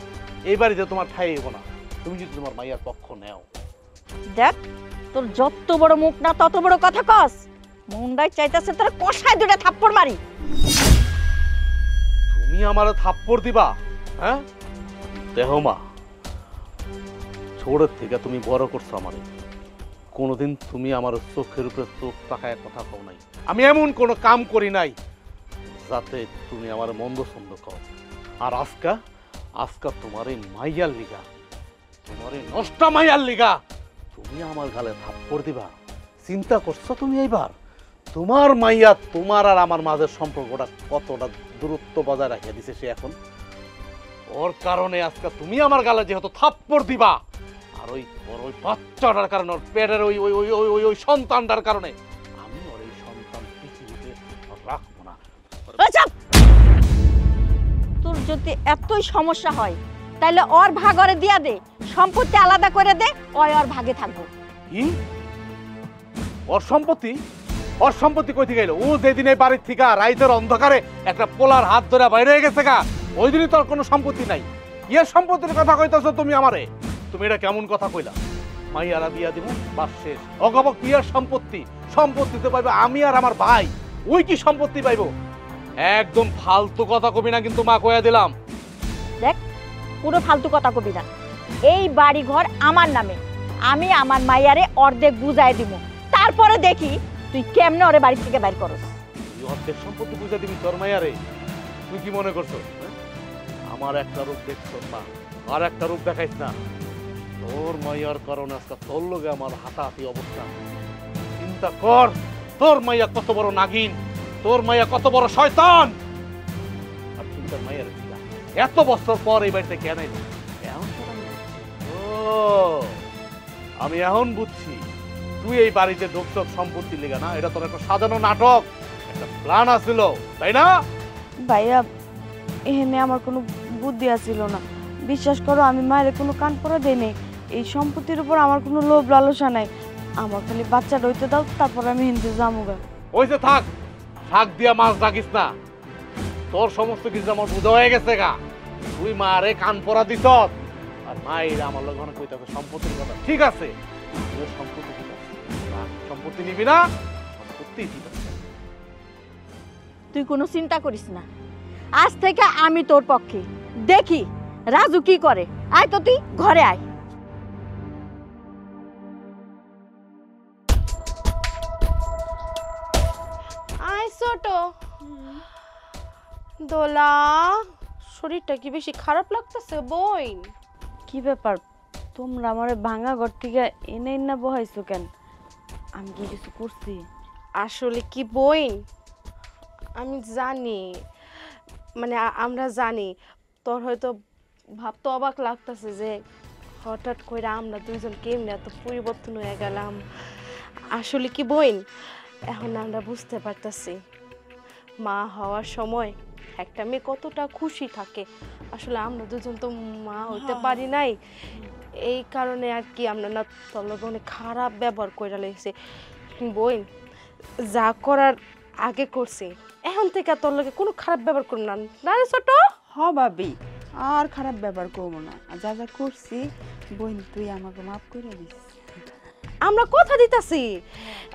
এই বাড়িতে তোমার ঠাই হইব না, তুমি যদি তোমার মাইয়ার পক্ষ নেও। দেখ, তোর যত বড় মুখ না তত বড় কথা কস। মুন্ডাই চাইতেছে তোর কষায় দুটা থাপ্পড় মারি। তুমি আমার থাপ্পড় দিবা? হ্যাঁ, দেহ মা, ছোটের থেকে তুমি বড় করছো আমারে, কোনোদিন তুমি আমার চোখের উপরে চোখ তাকায় কথা কও নাই। আমি এমন কোনো কাম করি নাই যাতে তুমি আমার মন্দ ছন্দ কও। আর আজকা তোমার এই মাইয়ার লিগা, তোমার এই নষ্ট মাইয়ার লিগা তুমি আমার গালে থাপ্পড় দিবা? চিন্তা করছো তুমি এইবার তোমার মাইয়া তোমার আর আমার মাঝের সম্পর্কটা কতটা দূরত্ব বজায় রাখিয়ে দিছে সে এখন? ওর কারণে আজকে তুমি আমার গালে যেহেতু থাপ্পড় দিবা, আর ওই বাচ্চাটার কারণে, ওর পেটের ওই ওই ওই ওই ওই সন্তানটার কারণে আমি ওর এই সন্তান পৃথিবীতে রাখবো না। তোর যদি এতই সমস্যা হয় তাহলে ওর ভাগরে দিয়া দে, সম্পত্তি আলাদা করে দে, ওর ভাগে থাকবো। কি ওর সম্পত্তি? ওর সম্পত্তি কই থেকে এলো? ও যেদিন এই বাড়ির থেকে রাইতের অন্ধকারে একটা পোলার হাত ধরে বাইরে গেছে গা, ওই দিনই তোর কোনো সম্পত্তি নাই। কিয়ের সম্পত্তির কথা কইতাছো তুমি আমারে? তুমি এটা কেমন কথা কইলা? মাইয়ারা বিয়া দিব বাস শেষ। অগব কিয়ের সম্পত্তি? সম্পত্তিতে পাইবে আমি আর আমার ভাই। ওই কি সম্পত্তি পাইবো? একদম ফালতু কথা কবি না কিন্তু মা, কইয়া দিলাম। দেখ, পুরো ফালতু কথা কবি না। এই বাড়ি ঘর আমার নামে, আমি আমার মাইয়ারে অর্ধেক বুঝাই দিব, তারপরে দেখি তুই কেমনে ওরে বাড়ি থেকে বাইর করস। তুই অর্ধেক সম্পত্তি বুঝা দিবি তোর মাইয়ারে? তুই কি মনে করছো আমার একটা রূপ দেখছো না, আর একটা রূপ দেখাইস না? তোর মাইয়ার কারণে আজকে তোর লগে আমার হাতাহাতি অবস্থা। চিন্তা কর, তোর মাইয়া কত বড় নাগিন, তোর মাইয়া কত বড় শয়তান। আর তুই তোর মাইয়ার এত বছর পর এই বাড়িতে কেন এলি? ও, আমি এখন বুঝছি তুই এই বাড়িতে ঢুকছ সম্পত্তি লেগে না। এটা তোর একটা সাজানো নাটক, একটা প্ল্যান আছিল, তাই না? ভাইয়া এখানে আমার কোনো বুদ্ধি আছিল না। বিশ্বাস করো, আমি মায়ের কোনো কান পড়া দেই নাই। এই সম্পত্তির উপর আমার কোনো লোভ লালসা নাই। আমার খালি বাচ্চাটা হইতে দাও, তারপর আমি হিন্দু জামুগা। ওই যে থাক, শাক দিয়া মাছ ডাকিস না। তোর সমস্ত কিছু আমার বুঝা হয়ে গেছে গা। তুই মারে কান পরা দিস, আর মায়ের আমার লোক কইতাছে সম্পত্তির কথা। ঠিক আছে, তোর সম্পত্তি ঠিক আছে, সম্পত্তি নিবি না? সম্পত্তি ঠিক আছে। তুই কোনো চিন্তা করিস না, আজ থেকে আমি তোর পক্ষে। দেখি রাজু কি করে। আয় তো, তুই ঘরে আয়। আয় ছোট দোলা, শরীরটা কি বেশি খারাপ লাগতেছে বোন? কি ব্যাপার, তোমরা আমার ভাঙা ঘর থেকে এনে না বহাইছো কেন? আমি কি কিছু করছি? আসলে কি বোন, আমি জানি, মানে আমরা জানি তোর হয়তো ভাবতে অবাক লাগতেছে যে হঠাৎ করে আমরা দুইজন কেমনে এত পরিবর্তন হয়ে গেলাম। আসলে কি বোন, এখন আমরা বুঝতে পারতেছি মা হওয়ার সময় একটা মেয়ে কতটা খুশি থাকে। আসলে আমরা দুজন তো মা হইতে পারি নাই, এই কারণে আর কি আমরা না তোর লগে অনেক খারাপ ব্যবহার করে লেগেছে। বোন, যা করার আগে করছি, এখন থেকে তোর লগে কোনো খারাপ ব্যবহার করব না, না রে ছোট? হ ভাবি, আর খারাপ ব্যবহার করবো না। আর যা যা করছি বোন, তুই আমাকে মাফ করে দিস। আমরা কথা দিতাছি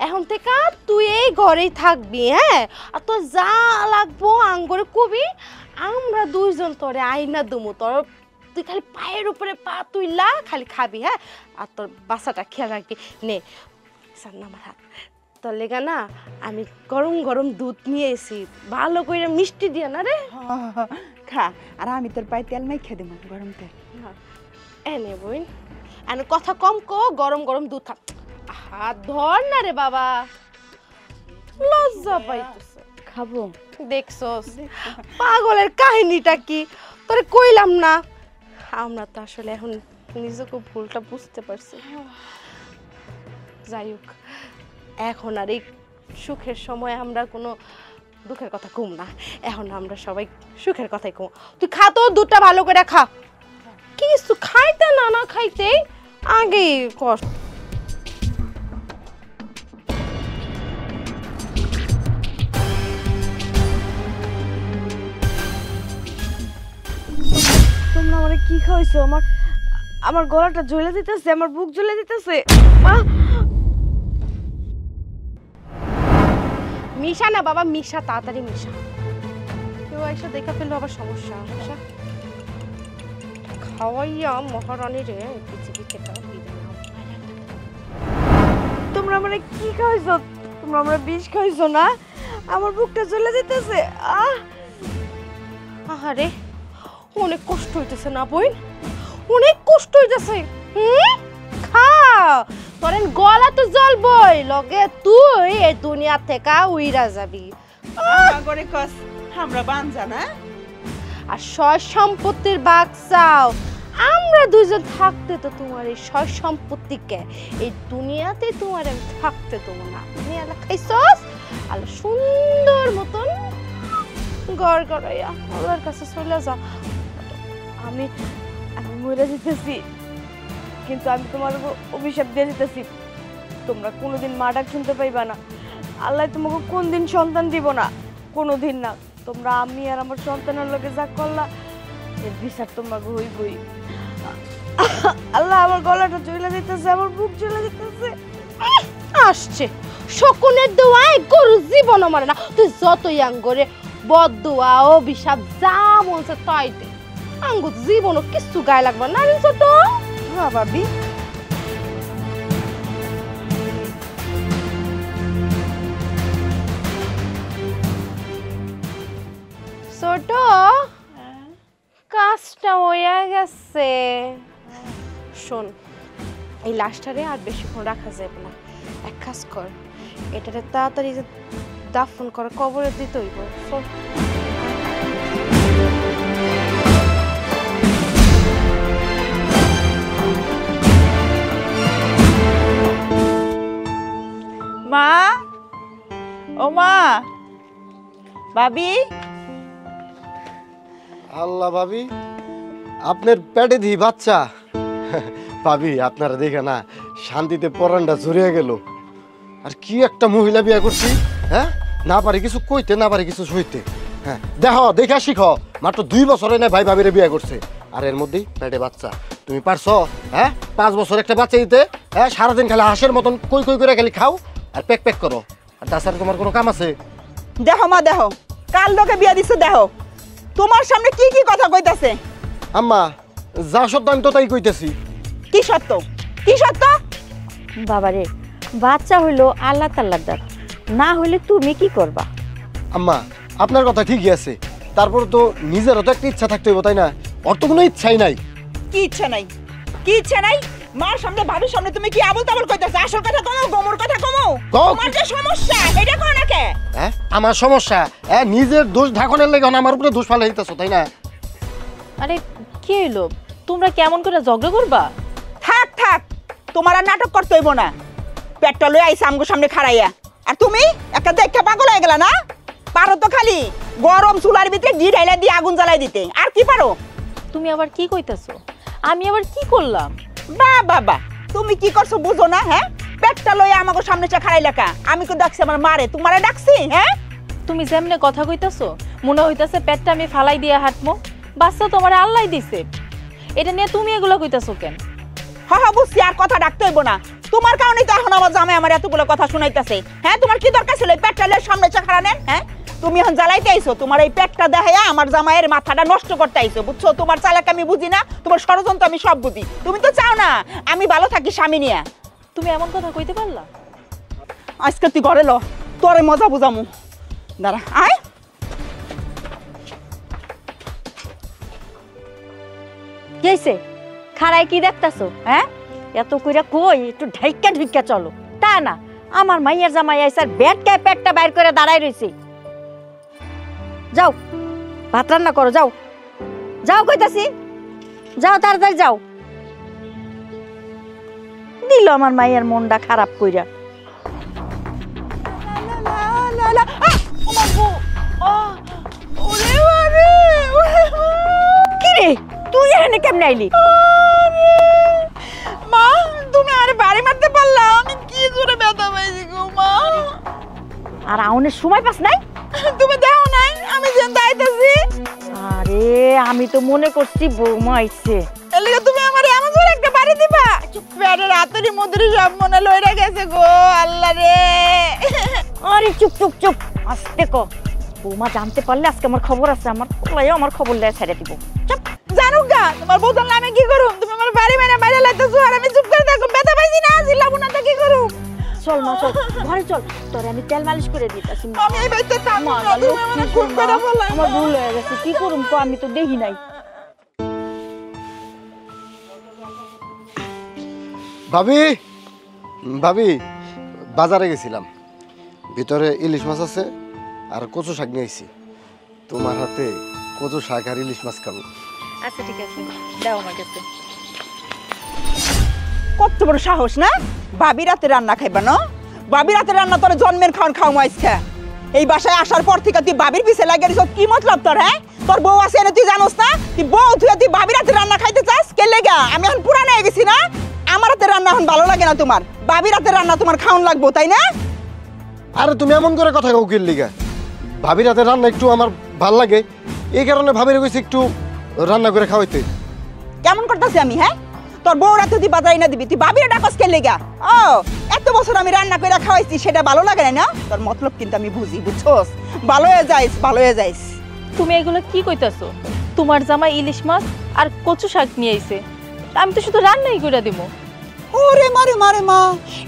এখন থেকে তুই এই ঘরেই থাকবি, হ্যাঁ? আর তোর যা লাগবো আঙ্গরে কবি, আমরা দুইজন তোরে আইনা দুমু। তোর তুই খালি পায়ের উপরে পা তুইলা খালি খাবি, হ্যাঁ? আর তোর বাচ্চাটা খেয়াল রাখবি। নে সার না আমার হাত, তোর লেগা না আমি গরম গরম দুধ নিয়ে এসি, ভালো করে মিষ্টি দিয়ে না রে। খা, আর আমি তোর পায়ে তেল মাই খেয়ে দেবো গরম তেল। এনে বোন, এনে কথা কম কো, গরম গরম দুধ খা। হাত ধর না রে বাবা, লজ্জা পাইতেছে। খাবো? দেখছস পাগলের কাহিনীটা কি, তোরে কইলাম না? আমরা তো আসলে এখন নিজেকে ভুলটা বুঝতে পারছি। যাই হোক, এখন আর এই সুখের সময় আমরা কোনো দুঃখের কথা কম না, এখন আমরা সবাই সুখের কথাই কম। তুই খা তো, দুধটা ভালো করে খা। কিছু খাইতে না না খাইতে আগে কষ্ট। তোমরা আমারে কি খাওয়াইছো? আমার গলাটা জ্বলে দিতেছে, আমার বুক জ্বলে দিতেছে। মিশা না বাবা, মিশা, তাড়াতাড়ি মিশা। কেউ এসে দেখা ফেললো আবার সমস্যা। মিশা খাওয়াইয়া মহারানী রে পৃথিবী থেকে তোমরা আমারে কি খাওয়াইছো? তোমরা আমরা বিষ খাওয়াইছো না? আমার বুকটা জ্বলে দিতেছে। আহারে, অনেক কষ্ট হইতেছে না বোন? অনেক কষ্ট হইতেছে। খা, তোর গলা তো জ্বলবই, লগে তুই এই দুনিয়া থেকে উইরা যাবি। করে কস আমরা বাঞ্জা না? আর সয় সম্পত্তির বাগ চাও, আমরা দুজন থাকতে তো তোমার এই সয় সম্পত্তিকে এই দুনিয়াতে তোমার আমি থাকতে দেবো না। তুমি আলা খাইছস, আলা সুন্দর মতন গড় গড়াইয়া আল্লাহর কাছে চলে যা। আমি মরে যেতেছি, কিন্তু আমি তোমার অভিশাপ দিয়ে যেতেছি, তোমরা কোনোদিন মা ডাক শুনতে পাইবা না। আল্লাহ তোমাকে কোন দিন সন্তান দিব না, কোনোদিন না। তোমরা আমি আর আমার সন্তানের লগে যা করলা, এর বিচার তোমাকে হইবই। আল্লাহ, আমার গলাটা চলে যেতেছে, আমার বুক চলে যেতেছে। আসছে শকুনের দোয়ায় গরু জীবনও মরে না। তুই যতই আঙ্গরে বদদোয়া অভিশাপ যা মনছে তাই দে, আঙ্গু জীবনও কিছু গায়ে লাগবে না রে ছোট। হ্যাঁ ভাবি, ছোট কাজটা হইয়া গেছে। শোন, এই লাশটারে আর বেশিক্ষণ রাখা যাবে না। এক কাজ কর, এটারে তাড়াতাড়ি যে দাফন করে কবরে দিতে হইব। চল। মা, ও মা, ভাবি। আল্লাহ ভাবি, আপনার পেটে দিই বাচ্চা। ভাবি, আপনারা দেখে না শান্তিতে পরানটা জড়িয়ে গেল। আর কি একটা মহিলা বিয়ে করছি, হ্যাঁ? না পারি কিছু কইতে, না পারি কিছু সইতে। হ্যাঁ, দেখো দেখা শিখো, মাত্র 2 বছরে না ভাই ভাবিরে বিয়ে করছে, আর এর মধ্যেই পেটে বাচ্চা। তুমি পারছো, হ্যাঁ, 5 বছর একটা বাচ্চা দিতে? হ্যাঁ, সারাদিন খালি হাঁসের মতন কই কই করে খালি খাও আর প্যাক প্যাক করো। আর তাছাড়া তোমার কোনো কাম আছে? দেখো মা, দেখো কাল লোকে বিয়া দিছো, দেখো তোমার সামনে কি কি কথা কইতাছে। আম্মা, যা সত্য আমি তো তাই কইতেছি। কি সত্য, কি সত্য? বাবারে, বাচ্চা হইলো আল্লাহ তাআলার দান, না হইলে তুমি কি করবা? আম্মা, আপনার কথা ঠিকই আছে, তারপর তো নিজেরও তো একটা ইচ্ছা থাকতে হইব, তাই না? ওর তো কোনো ইচ্ছাই নাই। কি ইচ্ছা নাই, কি ইচ্ছা নাই? মার সামনে ভাবির সামনে তুমি কি আবল তাবল কইতাছ? আসল কথা কমো, গোমর কথা কমো। তোমার যে সমস্যা এটা কোন না কে? হ্যাঁ, আমার সমস্যা? হ্যাঁ, নিজের দোষ ঢাকনের লেগে আমার উপরে দোষ ফালাই দিতেছো, তাই না? আরে কি হইলো, তোমরা কেমন করে ঝগড়া করবা? থাক থাক, তোমার আর নাটক করতে হইব না। পেটটা লই আইছে আমগো সামনে খাড়াইয়া, আর তুমি একটা দেখে পাগল হয়ে গেলা না? পারো তো খালি গরম চুলার ভিতরে ঘি ঢাইলা দিয়ে আগুন জ্বালাই দিতে, আর কি পারো? তুমি আবার কি কইতাছো? আমি আবার কি করলাম? বা বাবা, তুমি কি করছো বুঝো না? হ্যাঁ, পেটটা লইয়া আমাকে সামনে খাড়াই লেখা। আমি তো ডাকছি আমার মারে, তোমারে ডাকছি? হ্যাঁ, তুমি যেমনে কথা কইতাছো মনে হইতাছে পেটটা আমি ফালাই দিয়ে হাঁটমো। বাচ্চা তোমার আল্লাহ দিছে, এটা নিয়ে তুমি এগুলো কইতাছো কেন? হা বুঝছি, আর কথা ডাকতে হইব না। তোমার কারণেই তো এখন আমার জামাই আমার এতগুলো কথা শুনাইতেছে। হ্যাঁ, তোমার কি দরকার ছিল এই পেটটা লইয়া সামনে খাড়ানোর? হ্যাঁ, তুমি এখন জ্বালাইতে আইছো, তোমার এই পেটটা দেখাইয়া আমার জামাইয়ের মাথাটা নষ্ট করতে আইছো, বুঝছো? তোমার চালাক আমি বুঝি না, তোমার ষড়যন্ত্র আমি সব বুঝি। তুমি তো চাও না আমি ভালো থাকি স্বামী নিয়ে। তুমি এমন কথা কইতে পারলা? আজকে তুই ঘরে ল, তোরে মজা বুঝামু। দাঁড়া, আয়। কি হইছে? খাড়ায় কি দেখতাছো? হ্যাঁ, এত কইরা কই একটু ঢাইকা ঢুইকা চলো, তা না আমার মাইয়ার জামাই আইসার ব্যাটকায় পেটটা বাইর করে দাঁড়ায় রইছে। যাও ভাত রান্না করো, যাও যাও কইতাছি, যাও তাড়াতাড়ি যাও। দিল আমার মাইয়ার মনটা খারাপ কইরা। কি রে, তুই এখানে কেমনে আইলি? মা, তুমি আরে বাড়ি মারতে পারলা? আমি কি জোরে ব্যথা পাইছি গো মা। আর আউনের সময় পাস নাই? তুমি দেখো নাই আমি যেন দাইতাছি? আরে আমি তো মনে করছি বৌমা আইছে। এলিগে তুমি আমারে এমন জোরে একটা বাড়ি দিবা? পেটের রাতেরই মধ্যে সব মনে লইরা গেছে গো, আল্লাহ রে। আরে চুপ চুপ চুপ, আস্তে ক। বৌমা জানতে পারলে আজকে আমার খবর আছে, আমার পোলায়ও আমার খবর লয়ে ছেড়ে দিব। চুপ। জানুক গা, তোমার বউ জানলে আমি কি করুম? তুমি আমার বাড়ি মেরে বাইরে লাইতেছো আর আমি চুপ করে থাকুম? ব্যথা পাইছি না, জিল্লাবো না তো কি করুম? চল মা চল, ঘরে চল, তোরে আমি তেল মালিশ করে দিতাছি। আমি এই বাড়িতে থাকবো মা, না, তুমি আমারে খুব করে বললা। আমার ভুল হয়ে গেছে, কি করুম কো, আমি তো দেখি নাই। ভাবি, ভাবি, বাজারে গেছিলাম, ভিতরে ইলিশ মাছ আছে আর কচু শাক নিয়ে আইছি। তোমার হাতে কচু শাক আর ইলিশ মাছ খাবো। আচ্ছা ঠিক আছে, দাও আমার কাছে। কত বড় সাহস না? ভাবি রাতে রান্না খাইবা না? ভাবি রাতে রান্না তোর জন্মের খাওয়ান খাও আজকে। এই বাসায় আসার পর থেকে তুই ভাবির পিছে লাগিয়ে দিছ, কি মতলব তোর? হ্যাঁ, তোর বউ আছে না, তুই জানোস না? তুই বউ তুই ভাবি রাতে রান্না খাইতে চাস কে লেগা? আমি এখন পুরানো হয়ে গেছি না? আমার হাতে রান্না এখন ভালো লাগে না তোমার? ভাবি রাতে রান্না তোমার খাওয়ান লাগবো, তাই না? আরে তুমি এমন করে কথা কও কির লিগা? ভাবির হাতে রান্না একটু আমার ভাল লাগে, এই কারণে ভাবির কইছি একটু রান্না করে খাওয়াইতে। কেমন করতেছি আমি? হ্যাঁ, তোর বউরা তুই বাজারে না দিবি, তুই বাবিরে ডাকস কে লেগা? ও এত বছর আমি রান্না করে খাওয়াইছি, সেটা ভালো লাগে না? তোর মতলব কিন্তু আমি বুঝি, বুঝছস? ভালো হয়ে যাইস, ভালো হয়ে যাইস। তুমি এগুলো কি কইতাছো? তোমার জামাই ইলিশ মাছ আর কচু শাক নিয়ে আইছে, আমি তো শুধু রান্নাই করে দিব। ওরে মারে মারে মা,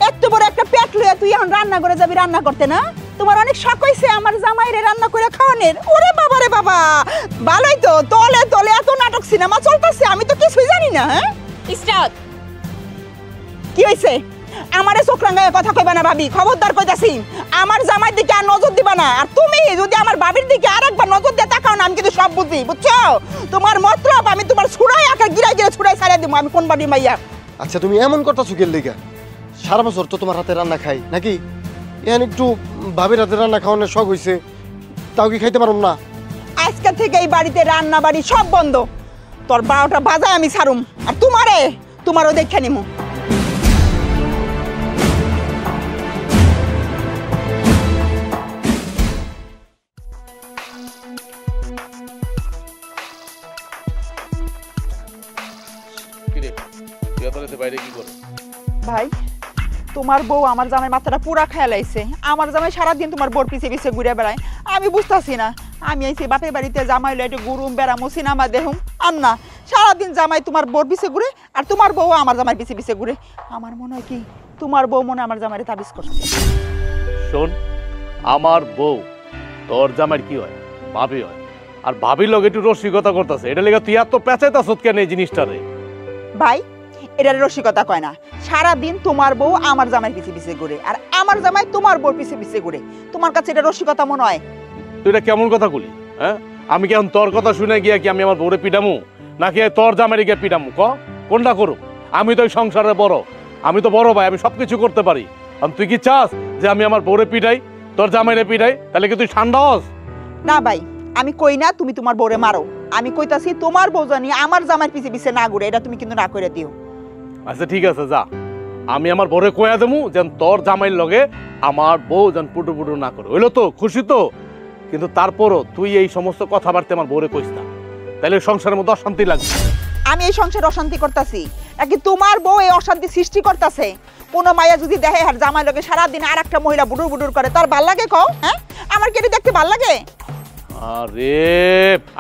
এত বড় একটা পেট লইয়া তুই এখন রান্না করে যাবি রান্না করতে? না, তোমার অনেক শখ হইছে আমার জামাইরে রান্না করে খাওয়ানোর। ওরে বাবা রে বাবা, ভালোই তো, তলে তলে এত নাটক সিনেমা চলতেছে, আমি তো কিছুই জানি না। হ্যাঁ, স্টার্ট। কি হইছে? আমারে চোখ রাঙায় কথা কইবা না ভাবি, খবরদার কইতাছি। আমার জামাইর দিকে আর নজর দিবা না, আর তুমি যদি আমার ভাবির দিকে আরেকবার নজর দিয়ে তাকাও না, আমি কিন্তু সব বুঝি, বুঝছো? তোমার মতলব আমি তোমার ছুড়াই আকার গিরাই গিরে ছুড়াই ছাড়াই দিব, আমি কোন বাড়ির মাইয়া। আচ্ছা তুমি এমন কথা চুকের লেগা? সারা বছর তো তোমার হাতে রান্না খাই নাকি? এখন একটু ভাবির হাতে রান্না খাওয়ানোর শখ হয়েছে, তাও কি খাইতে পারুম না? আজকে থেকে এই বাড়িতে রান্না বাড়ি সব বন্ধ। তোর 12টা বাজায় আমি ছাড়ুম, আর তোমারও দেখে নিমু। বাইরে কি করে? ভাই, তোমার বউ আমার জামাই মাথাটা পুরা খেয়াল আইছে। আমার জামাই সারাদিন তোমার বোর পিছে পিছে ঘুরে বেড়ায়, আমি বুঝতেছি না। আমি আইছি বাপের বাড়িতে, জামাই লইটে গুরুম বেড়ামো, সিনেমা দেখুম, আর না সারাদিন জামাই তোমার বোর পিছে ঘুরে, আর তোমার বউ আমার জামাই পিছে পিছে ঘুরে। আমার মনে হয় কি তোমার বউ মনে আমার জামাইরে তাবিজ করছে। শোন, আমার বউ তোর জামাইর কি হয়? ভাবি হয়। আর ভাবির লগে একটু রসিকতা করতেছে, এটা লেগে তুই এত পেঁচাইতাছ কেন এই জিনিসটা রে? ভাই, এটা রসিকতা কয় না। সারাদিন তোমার বউ আমার জামাইয়ের পিছে পিছে ঘুরে, আর আমার জামাই তোমার বউর পিছে পিছে ঘুরে। তোমার কাছে এটা রসিকতা মনে হয়? তুই এটা কেমন কথা বলি? হ্যাঁ, আমি কেমন তোর কথা শুনে গিয়া কি আমি আমার বউরে পিটামু, নাকি তোর জামাইরে গিয়ে পিটামু? কোনটা করুক? আমি তো এই সংসারে বড়, আমি তো বড় ভাই, আমি সবকিছু করতে পারি। আর তুই কি চাস যে আমি আমার বউরে পিটাই, তোর জামাইরে পিটাই? তাহলে কি তুই ঠান্ডা হস? না ভাই, আমি কই না তুমি তোমার বউরে মারো, আমি কইতাছি তোমার বউ জানি আমার জামাইয়ের পিছে পিছে না ঘুরে, এটা তুমি কিন্তু না করে দিও। আচ্ছা ঠিক আছে, যা, আমি আমার বউরে কয়া দেবো যেন তোর জামাইয়ের লগে আমার বউ যেন পুটু পুটু না করে। হইলো তো? খুশি তো? কিন্তু তারপরও তুই এই সমস্ত কথাবার্তা আমার বউরে কইস না, তাহলে সংসারের মধ্যে অশান্তি লাগবে। আমি এই সংসারে অশান্তি করতেছি নাকি তোমার বউ এই অশান্তি সৃষ্টি করতেছে? কোনো মায়া যদি দেখে আর জামাই লগে সারাদিন আর একটা মহিলা বুডুর বুডুর করে, তার ভাল লাগে? কও, হ্যাঁ, আমার কি এটা দেখতে ভাল লাগে? আরে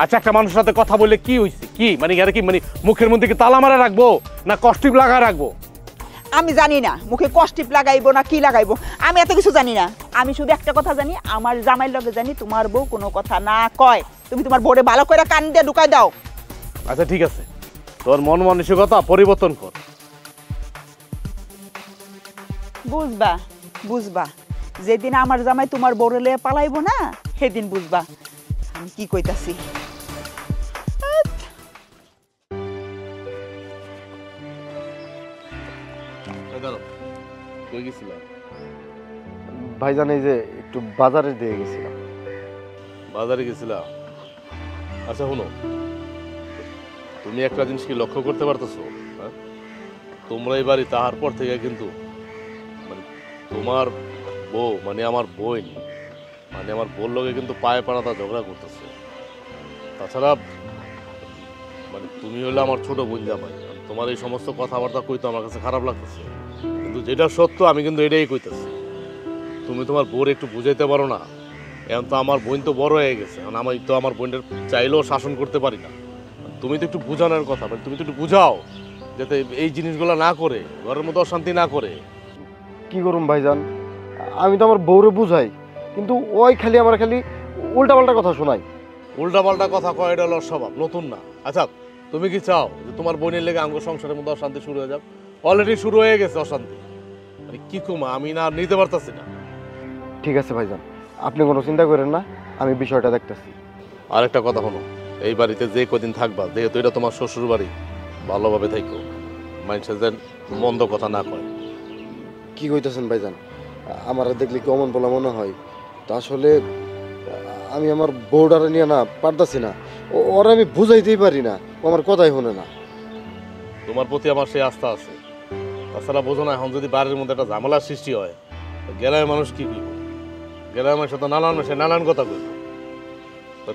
আচ্ছা, একটা মানুষের সাথে কথা বললে কি হইছে? কি মানে আর কি মানে মুখের মধ্যে কি তালা মারা রাখবো না কষ্টিপ লাগা রাখবো? আমি জানি না মুখে কষ্টিপ লাগাইবো না কি লাগাইবো, আমি এত কিছু জানি না। আমি শুধু একটা কথা জানি, আমার জামাইয়ের লগে জানি তোমার বউ কোনো কথা না কয়। তুমি তোমার বউরে ভালো করে কান দিয়ে ঢুকাই দাও। আচ্ছা ঠিক আছে, তোর মন মানসিকতা পরিবর্তন কর। বুঝবা বুঝবা, যেদিন আমার জামাই তোমার বউরে লয়ে পালাইবো না, সেদিন বুঝবা আমি কি কইতাছি। ভাইজান এই যে একটু বাজারে দিয়ে গেছিলাম। বাজারে গেছিলাম? আচ্ছা শুনো, তুমি একটা জিনিস কি লক্ষ্য করতে পারতেছো? হ্যাঁ, তোমরা এই বাড়ি তাহার পর থেকে কিন্তু মানে তোমার বউ মানে আমার বোন মানে আমার বোন লোকে কিন্তু পায়ে পাড়াতা ঝগড়া করতেছে। তাছাড়া মানে তুমি হলে আমার ছোট বোন জামাই, তোমার এই সমস্ত কথাবার্তা কইতো আমার কাছে খারাপ লাগতেছে, কিন্তু যেটা সত্য আমি কিন্তু এটাই কইতেছি। তুমি তোমার বোর একটু বুঝাইতে পারো না? এখন তো আমার বোন তো বড় হয়ে গেছে, এখন আমি তো আমার বোনের চাইলেও শাসন করতে পারি না। তুমি তো একটু বুঝানোর কথা, মানে তুমি তো একটু বুঝাও যাতে এই জিনিসগুলো না করে, ঘরের মধ্যে অশান্তি না করে। কি করুম ভাইজান, আমি তো আমার বউরে বুঝাই, কিন্তু ওই খালি আমার খালি উল্টাপাল্টা কথা শোনাই। উল্টাপাল্টা কথা কয় এটা হলো স্বভাব, নতুন না। আচ্ছা তুমি কি চাও যে তোমার বোনের লেগে আঙ্গ সংসারের মধ্যে অশান্তি শুরু হয়ে যাক? অলরেডি শুরু হয়ে গেছে অশান্তি, মানে কি কুমা আমি না নিতে পারতাছি না। ঠিক আছে ভাইজান, আপনি কোনো চিন্তা করেন না, আমি বিষয়টা দেখতেছি। আরেকটা কথা হলো, এই বাড়িতে যে কদিন থাকবা, যেহেতু এটা তোমার শ্বশুর বাড়ি, ভালোভাবে থাকো, মানুষের যেন মন্দ কথা না কয়। কি কইতেছেন ভাইজান? আমার দেখলে কি অমন বলা মনে হয়? তা আসলে আমি আমার বউডারে নিয়ে না পারতাছি না, ওরা আমি বুঝাইতেই পারি না, ও আমার কথাই শোনে না। তোমার প্রতি আমার সেই আস্থা আছে। তাছাড়া বোঝো না, এখন যদি বাড়ির মধ্যে একটা ঝামেলার সৃষ্টি হয়, গ্রামের মানুষ কি করবে? গ্রামের মানুষের তো নানান কথা কইবে।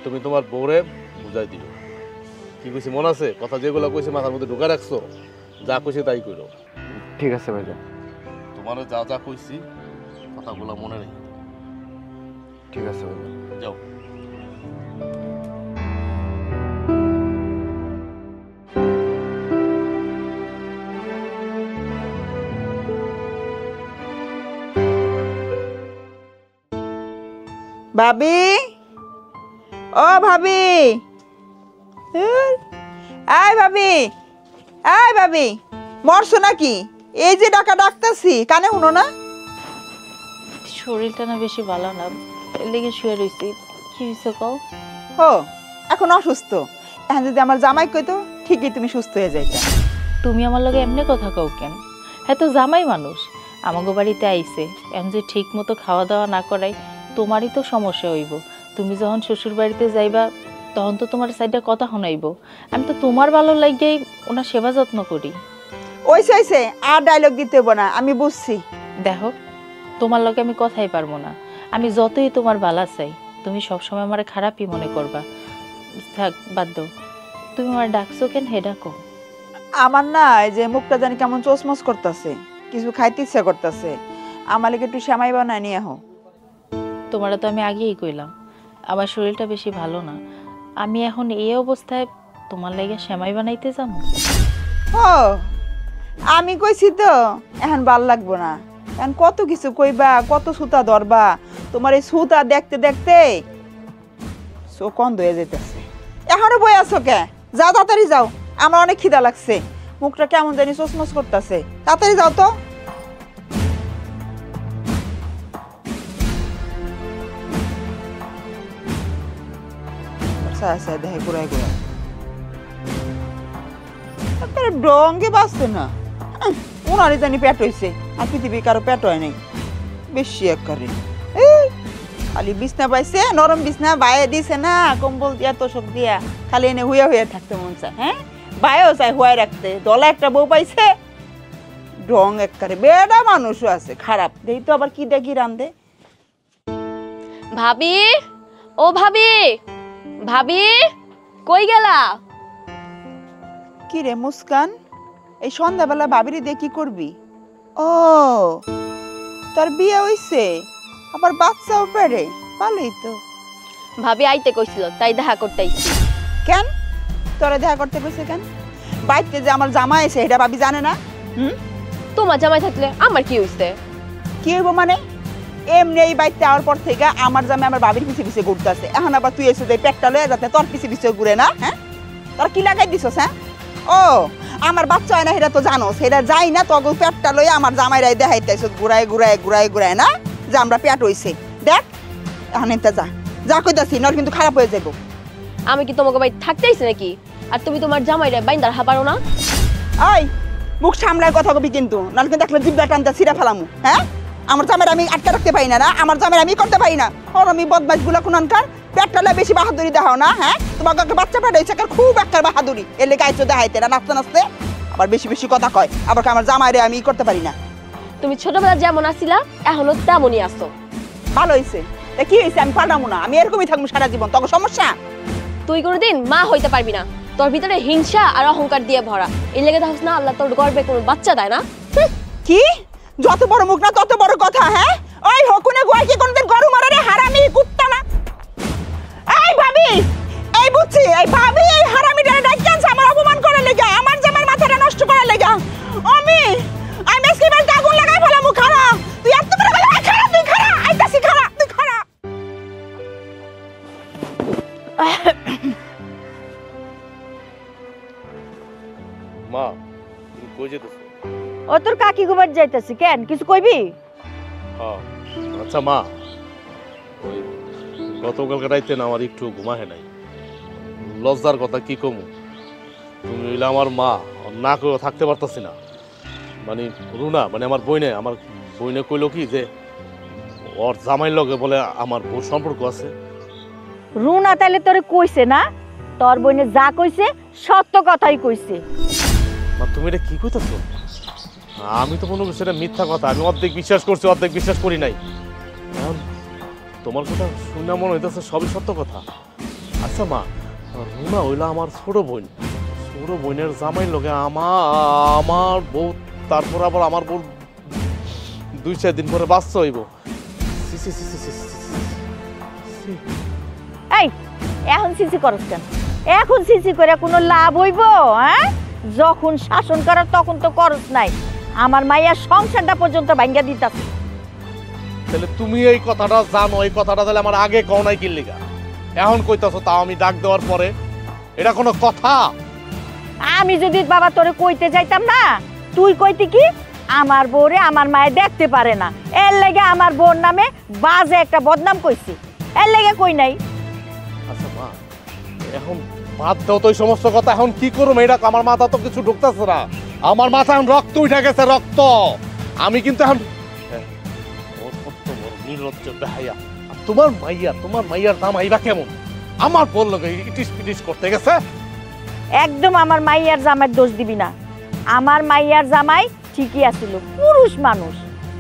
তুমি তোমার বউরে বুঝাই দিও। কি কইছি মনে আছে? কথা যেগুলো কইছি মাথার মধ্যে ঢুকা রাখছো? যা কইছি তাই কইরো। ঠিক আছে ভাইজান, তোমার যা যা কইছি কথাগুলো মনে নেই। ঠিক আছে ভাইজান। যাও। ভাবি, ও ভাবি, আয় ভাবি, আয় ভাবি, মরছো নাকি? এই যে ডাকা ডাকতাছি, কানে শুনো না? শরীরটা না বেশি ভালো না, এর লেগে শুয়ে রইছি। কি হয়েছে কও? হো, এখন অসুস্থ। এখন যদি আমার জামাই কইতো ঠিকই তুমি সুস্থ হয়ে যাইতা। তুমি আমার লগে এমনি কথা কও কেন? হ্যাঁ তো জামাই মানুষ, আমাগো বাড়িতে আইছে, এখন যে ঠিক মতো খাওয়া দাওয়া না করাই তোমারই তো সমস্যা হইব। তুমি যখন শ্বশুর বাড়িতে যাইবা তখন তো তোমার সাইডে কথা শোনাইব। আমি তো তোমার ভালো লাগেই ওনার সেবা যত্ন করি। ওইসে ওইসে আর ডায়লগ দিতে হবো না, আমি বুঝছি। দেখো, তোমার লগে আমি কথাই পারবো না। আমি যতই তোমার ভালো চাই, তুমি সবসময় আমার খারাপই মনে করবা। থাক, বাদ দাও। তুমি আমার ডাকছো কেন হে ডাকো। আমার না এই যে মুখটা জানি কেমন চোচমচ করতেছে, কিছু খাইতে ইচ্ছা করতেছে। আমার লাগে একটু শ্যামাই বানায় নিয়ে আহো। তোমারা তো আমি আগেই কইলাম আমার শরীরটা বেশি ভালো না। আমি এখন এই অবস্থায় তোমার লাগে সেমাই বানাইতে যাবো? ও, আমি কইছি তো এখন ভাল লাগবো না। এখন কত কিছু কইবা, কত সুতা ধরবা। তোমার এই সুতা দেখতে দেখতে চোখ অন্ধ হয়ে যেতেছে। এখনো বই আছো কে? যাও তাড়াতাড়ি যাও, আমার অনেক খিদা লাগছে। মুখটা কেমন জানি চোচমচ করতেছে, তাড়াতাড়ি যাও তো। দেখে ঘুরাই ঘুরাই ডঙ্গে বাঁচছে না। ওনারই জানি পেট হয়েছে, আর পৃথিবী কারো পেট হয় নাই। বেশি একবারে খালি বিছনা পাইছে, নরম বিছনা বাইরে দিছে না, কম্বল দিয়া তোষক দিয়া, খালি এনে হুয়া হুয়া থাকতে মন চায়। হ্যাঁ, বাইরেও চাই হুয়াই রাখতে। দলে একটা বউ পাইছে, ঢং একবারে। বেড়া মানুষও আছে খারাপ, দেখি তো আবার কি দেখি রান্ধে। ভাবি, ও ভাবি, ভাবি কই গেলা? কি রে মুস্কান, এই সন্ধ্যাবেলা ভাবিরি দিয়ে কি করবি? ও, তোর বিয়ে হইছে, আবার বাচ্চাও বেড়ে, ভালোই তো। ভাবি আইতে কইছিল, তাই দেখা করতে আইছি। কেন তোরা দেখা করতে কইছে কেন? বাইতে যে আমার জামাই আছে এটা ভাবি জানে না? তোমার জামাই থাকলে আমার কি হইছে? কি হইব মানে? এমনি এই বাইতে আওয়ার পর থেকে আমার জামাই আমার ভাবির পিছে পিছে ঘুরতেছে। এখন আবার তুই এসে পেটটা লয়ে যাতে তোর পিছে পিছে ঘুরে না। হ্যাঁ, তোরা কি লাগাই দিছস? হ্যাঁ, ও আমার বাচ্চা হয় না সেটা তো জানো, সেটা যাই না তো পেটটা লয়ে আমার জামাইরাই দেখাইতেছ ঘুরায় ঘুরায় ঘুরায় ঘুরায় না যে আমরা পেট হইছে। দেখ এখন এনতে যা যা কইতাছি, নর কিন্তু খারাপ হয়ে যাবো। আমি কি তোমাকে বাড়ি থাকতে আইছি নাকি? আর তুমি তোমার জামাইরা বাইন্দা রাখা পারো না? ওই মুখ সামলায় কথা কবি কিন্তু, নাহলে কিন্তু দেখলে জিব্বা টানতে ছিঁড়া ফেলামু। হ্যাঁ, আমার জামাইরা আমি আটকে রাখতে পারি না, না আমার জামাইরা আমি করতে পারি না। ওর আমি বদমাইশ গুলা কোনকার পেটটা বেশি বাহাদুরি দেখাও না। হ্যাঁ, তোমার বাচ্চা পেট হয়েছে খুব একটা বাহাদুরি, এলে গাইছো দেখাইতে না, নাচতে নাচতে আবার বেশি বেশি কথা কয়। আবার আমার জামাইরে আমি করতে পারি না। তুমি ছোটবেলা যেমন আসিলা এখনো তেমনই আসো। ভালো হয়েছে, কি হয়েছে? আমি পারলাম না, আমি এরকমই থাকবো সারা জীবন। তখন সমস্যা? তুই কোনোদিন মা হইতে পারবি না, তোর ভিতরে হিংসা আর অহংকার দিয়ে ভরা। এই লেগে দেখছ না আল্লাহ তোর গর্বে কোনো বাচ্চা দেয় না। কি যত বড় মুখ না তত বড় কথা। হ্যাঁ, ওই হকুনে গোয়া কি কোনদিন গরু মারারে হারামি কুত্তা না? এই ভাবি, এই বুঝছি, এই ভাবি এই হারামিটারে ডাইকানছে আমার অপমান করার লাগা, আমার জামার মাথাটা নষ্ট করার লাগা। আমি এসকিবার আগুন লাগাই ফেলামু। খারা তুই এত বড় কথা, খারা তুই খারা, আইতাছি খারা, তুই খারা। মা, তুমি কই যেতেছো? ও তোর কাকি গোবার যাইতাছি, কেন কিছু কইবি? হ্যাঁ, আচ্ছা মা, ওই গতকালকে রাইতে না আমার একটু ঘুমাহে নাই। লজ্জার কথা কি কমু, তুমি হইলে আমার মা, না করে থাকতে পারতাছি না। মানে রুনা, মানে আমার বইনে কইলো কি যে ওর জামাইর লগে বলে আমার বউর সম্পর্ক আছে। রুনা তাইলে তোরে কইছে না? তোর বইনে যা কইছে সত্য কথাই কইছে। মা তুমি এটা কি কইতাছো? আমি তো মনে করছি এটা মিথ্যা কথা, আমি অর্ধেক বিশ্বাস করছি অর্ধেক বিশ্বাস করি নাই। এখন তোমার কথা শুনে মনে হইতেছে সবই সত্য কথা। আচ্ছা মা, রুনা হইলো আমার ছোট বোনের জামাই লগে আমার বউ, তারপর আবার আমার বউ 2-4 দিন পরে বাচ্চা হইব। সি সি সি সি সি সি। এই এখন সিসি করছ কেন? এখন সিসি করে কোনো লাভ হইব? হ্যাঁ, যখন শাসন করার তখন তো করস নাই। আমার মাইয়ার সংসারটা পর্যন্ত ভাঙ্গা দিতাছে। তাহলে তুমি এই কথাটা জানো, এই কথাটা তাহলে আমার আগে কও নাই কি লিগা? এখন কইতাছো তাও আমি ডাক দেওয়ার পরে? এটা কোনো কথা? আমি যদি বাবা তোরে কইতে যাইতাম না, তুই কইতি কি আমার বউরে আমার মায়ে দেখতে পারে না, এর লেগে আমার বোর নামে বাজে একটা বদনাম কইছি, এর লেগে কই নাই। আচ্ছা মা, এখন বাদ দাও তো এই সমস্ত কথা। এখন কি করবো এটা আমার মাথা তো কিছু ঢুকতেছে না। আমার মাথা এখন রক্ত উঠে গেছে, রক্ত। আমি কিন্তু এখন নির্লজ্জ বেহাইয়া। তোমার মাইয়ার দাম আইবা কেমন? আমার বললো ইটিস পিটিস করতে গেছে। একদম আমার মাইয়ার জামাই দোষ দিবি না। আমার মাইয়ার জামাই ঠিকই আছিল, পুরুষ মানুষ।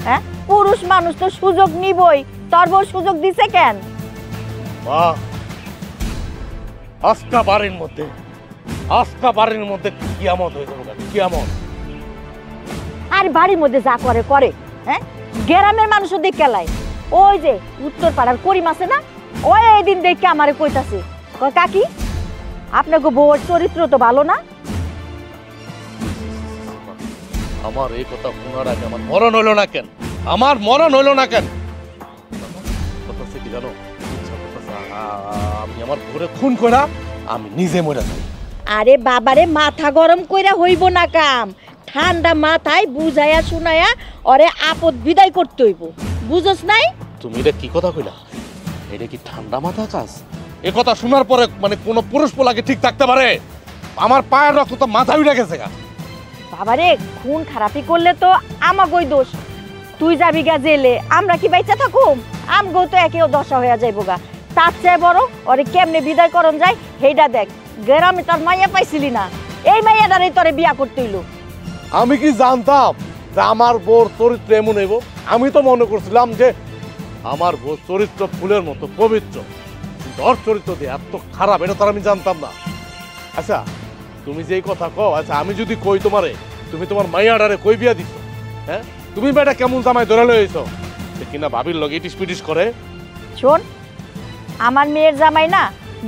হ্যাঁ, পুরুষ মানুষ তো সুযোগ নিবই। তোর বউ সুযোগ দিছে কেন? মা, আজকা বাড়ির মধ্যে কিয়ামত হয়ে যাবে, কিয়ামত। আর বাড়ির মধ্যে যা করে করে, হ্যাঁ, গ্রামের মানুষও দেখে লাই। ওই যে উত্তর পাড়ার করিম আছে না, ওই এদিন দেখে আমারে কইতাছে, কয় কাকি আপনাকে বউয়ের চরিত্র তো ভালো না। আমার এই কথা শোনার আগে আমার মরণ হইল না কেন? কি জানো, আমি আমার ভোরে খুন করা আমি নিজে মরে যাই। আরে বাবারে, মাথা গরম কইরা হইব না কাম। ঠান্ডা মাথায় বুঝাইয়া শুনাইয়া ওরে আপদ বিদায় করতে হইব, বুঝছ নাই? তুমি এটা কি কথা কইলা? এটা কি ঠান্ডা মাথা কাজ? এ কথা শোনার পরে মানে কোন পুরুষ পোলাকে ঠিক থাকতে পারে? আমার পায়ের রক্ত তো মাথায় উঠে গেছে গা। বাবারে, খুন খারাপি করলে তো আমাগোই দোষ। তুই যাবি গা জেলে, আমরা কি বাইচা থাকুম? আমগো তো একেও দশা হইয়া যাইব গা। তার চেয়ে বড় ওরে কেমনে বিদায় করন যায় সেইটা দেখ। গ্রামে তোর মাইয়া পাইছিলি না, এই মাইয়াটারে তোরে বিয়া করতে হইল। আমি কি জানতাম যে আমার বোর চরিত্র এমন হইব? আমি তো মনে করছিলাম যে আমার বোর চরিত্র ফুলের মতো পবিত্র, কিন্তু ওর চরিত্র দিয়ে এত খারাপ এটা তো আমি জানতাম না। আচ্ছা তুমি যেই কথা কও, আচ্ছা আমি যদি কই তোমারে, তুমি তোমার মাইয়াডারে কই বিয়া দিছ? হ্যাঁ, তুমি বেটা কেমন জামাই ধরে লইছ কিনা ভাবির লগে ইটিস পিটিস করে? শোন, আমার মেয়ের জামাই না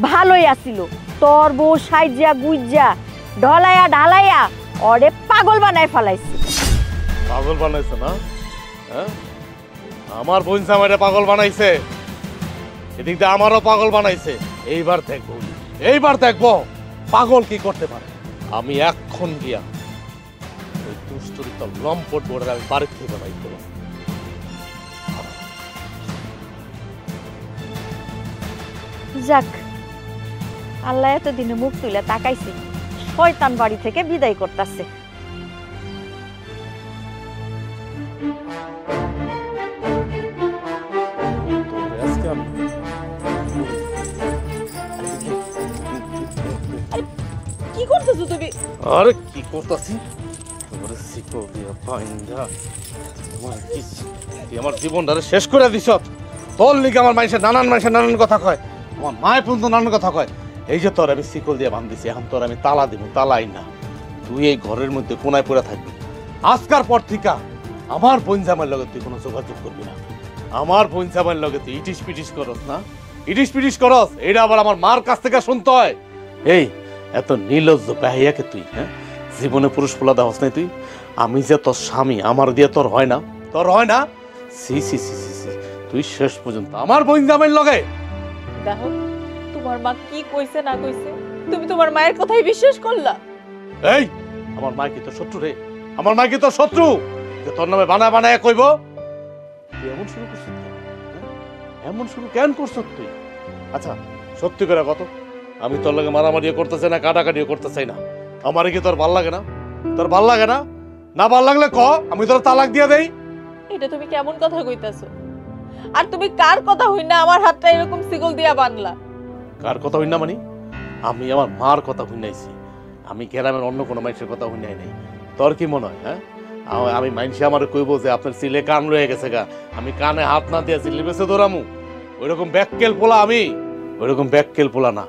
ভালোই আছিল। তোর বউ সাইজিয়া গুইজা ঢলাইয়া ঢালাইয়া ওরে পাগল বানায় ফেলাইছে। পাগল বানাইছে না? হ্যাঁ, আমার বোন জামাইটা পাগল বানাইছে, এদিক দিয়ে আমারও পাগল বানাইছে। এইবার দেখবো পাগল কি করতে পারে। আমি এখন গিয়া ওই দুশ্চরিত্র লম্পট বোর্ডের আমি বাড়ির থেকে বানাই দেবো। যাক, আল্লাহ এতদিনে মুখ তুলে তাকাইছে, শয়তান বাড়ি থেকে বিদায় করতেছে। কি করতেছো তুমি? আরে কি করতেছি, শিকল দিয়া পাইন্দা তুই আমার জীবনটারে শেষ করে দিছ। তোর লিগে আমার নানান মানুষের নানান কথা কয়, আমার মায়ের পর্যন্ত নানান কথা কয়। এই যে তোর আমি শিকল দিয়ে বান্ধিছি, এখন তোর আমি তালা দিব, তালাই না। তুই এই ঘরের মধ্যে কোনায় পড়ে থাকবি। আজকার পর থেকে আমার বোন জামাইয়ের লগে তুই কোনো যোগাযোগ করবি না। আমার বোন জামাইয়ের লগে তুই ইটিস পিটিস করস না, ইটিস পিটিস করস, এটা আবার আমার মার কাছ থেকে শুনতে হয়। এই এত নির্লজ্জ বেহাইয়াকে তুই, হ্যাঁ, জীবনে পুরুষ পোলা দেওয়াস নাই তুই? আমি যে তোর স্বামী, আমার দিয়ে তোর হয় না? সি সি সি সি সি, তুই শেষ পর্যন্ত আমার বোন জামাইয়ের লগে। দেখো তোমার মা কি কইছে না কইছে, তুমি তোমার মায়ের কথাই বিশ্বাস করলা? এই আমার মা কি তোর শত্রু রে? আমার মা কি তোর শত্রু যে তোর নামে বানায় বানায় কইব? তুই এমন শুরু করছিস কেন? এমন শুরু কেন করছিস তুই? আচ্ছা সত্যি করে কত, আমি তোর লগে মারামারিও করতে চাই না, কাটাকাটিও করতে চাই না। আমার কি তোর ভাল লাগে না? তোর ভাল লাগে না? না ভাল লাগলে ক, আমি তোর তালাক দিয়ে দেই। এটা তুমি কেমন কথা কইতাছো? আর তুমি কার কথা হই না আমার হাতটা এরকম শিকল দিয়া বাঁধলা? কার কথা হই না মানে? আমি আমার মার কথা হইনাইছি, আমি গ্রামের অন্য কোনো মানুষের কথা হইনাই নাই। তোর কি মনে হয়? হ্যাঁ, আমি মানুষে আমার কইব যে আপনার ছেলে কান রয়ে গেছে গা, আমি কানে হাত না দিয়ে চিল্লি বেছে দৌড়ামু? ওইরকম ব্যাককেল পোলা আমি, ওইরকম ব্যাককেল পোলা না।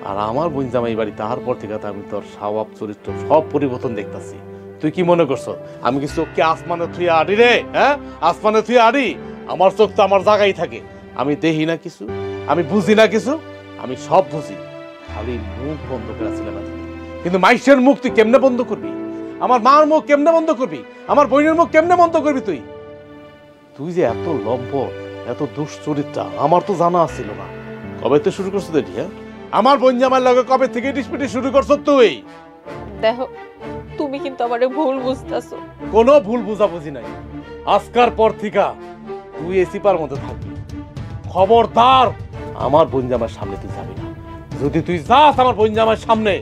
আর আমার বোন জামাই বাড়ি তাহার পর থেকে তো আমি তোর স্বভাব চরিত্র সব পরিবর্তন দেখতাছি। তুই কি মনে করছো আমি কি চোখকে আসমানে থুয়ে আড়ি রে? হ্যাঁ, আসমানে থুয়ে আড়ি? আমার চোখ তো আমার জায়গায় থাকে। আমি দেখি না কিছু, আমি বুঝি না কিছু, আমি সব বুঝি। খালি মুখ বন্ধ করে ছিলাম কিন্তু মাইশের মুখ তুই কেমনে বন্ধ করবি? আমার মার মুখ কেমনে বন্ধ করবি? আমার বোনের মুখ কেমনে বন্ধ করবি? তুই তুই যে এত লম্পট, এত দুশ্চরিত্রা আমার তো জানা ছিল না। কবে তো শুরু করছো দেখি? হ্যাঁ, আমার বোন জামার লগে কবে থেকে ডিসপিটি শুরু করছো তুই? দেখো তুমি কিন্তু আমারে ভুল বুঝতাছো। কোনো ভুল বুঝাবুঝি নাই। আজকার পর থেকে তুই এই সিপার মধ্যে থাকবি। খবরদার আমার বোন জামার সামনে তুই যাবি না। যদি তুই যাস আমার বোন জামার সামনে,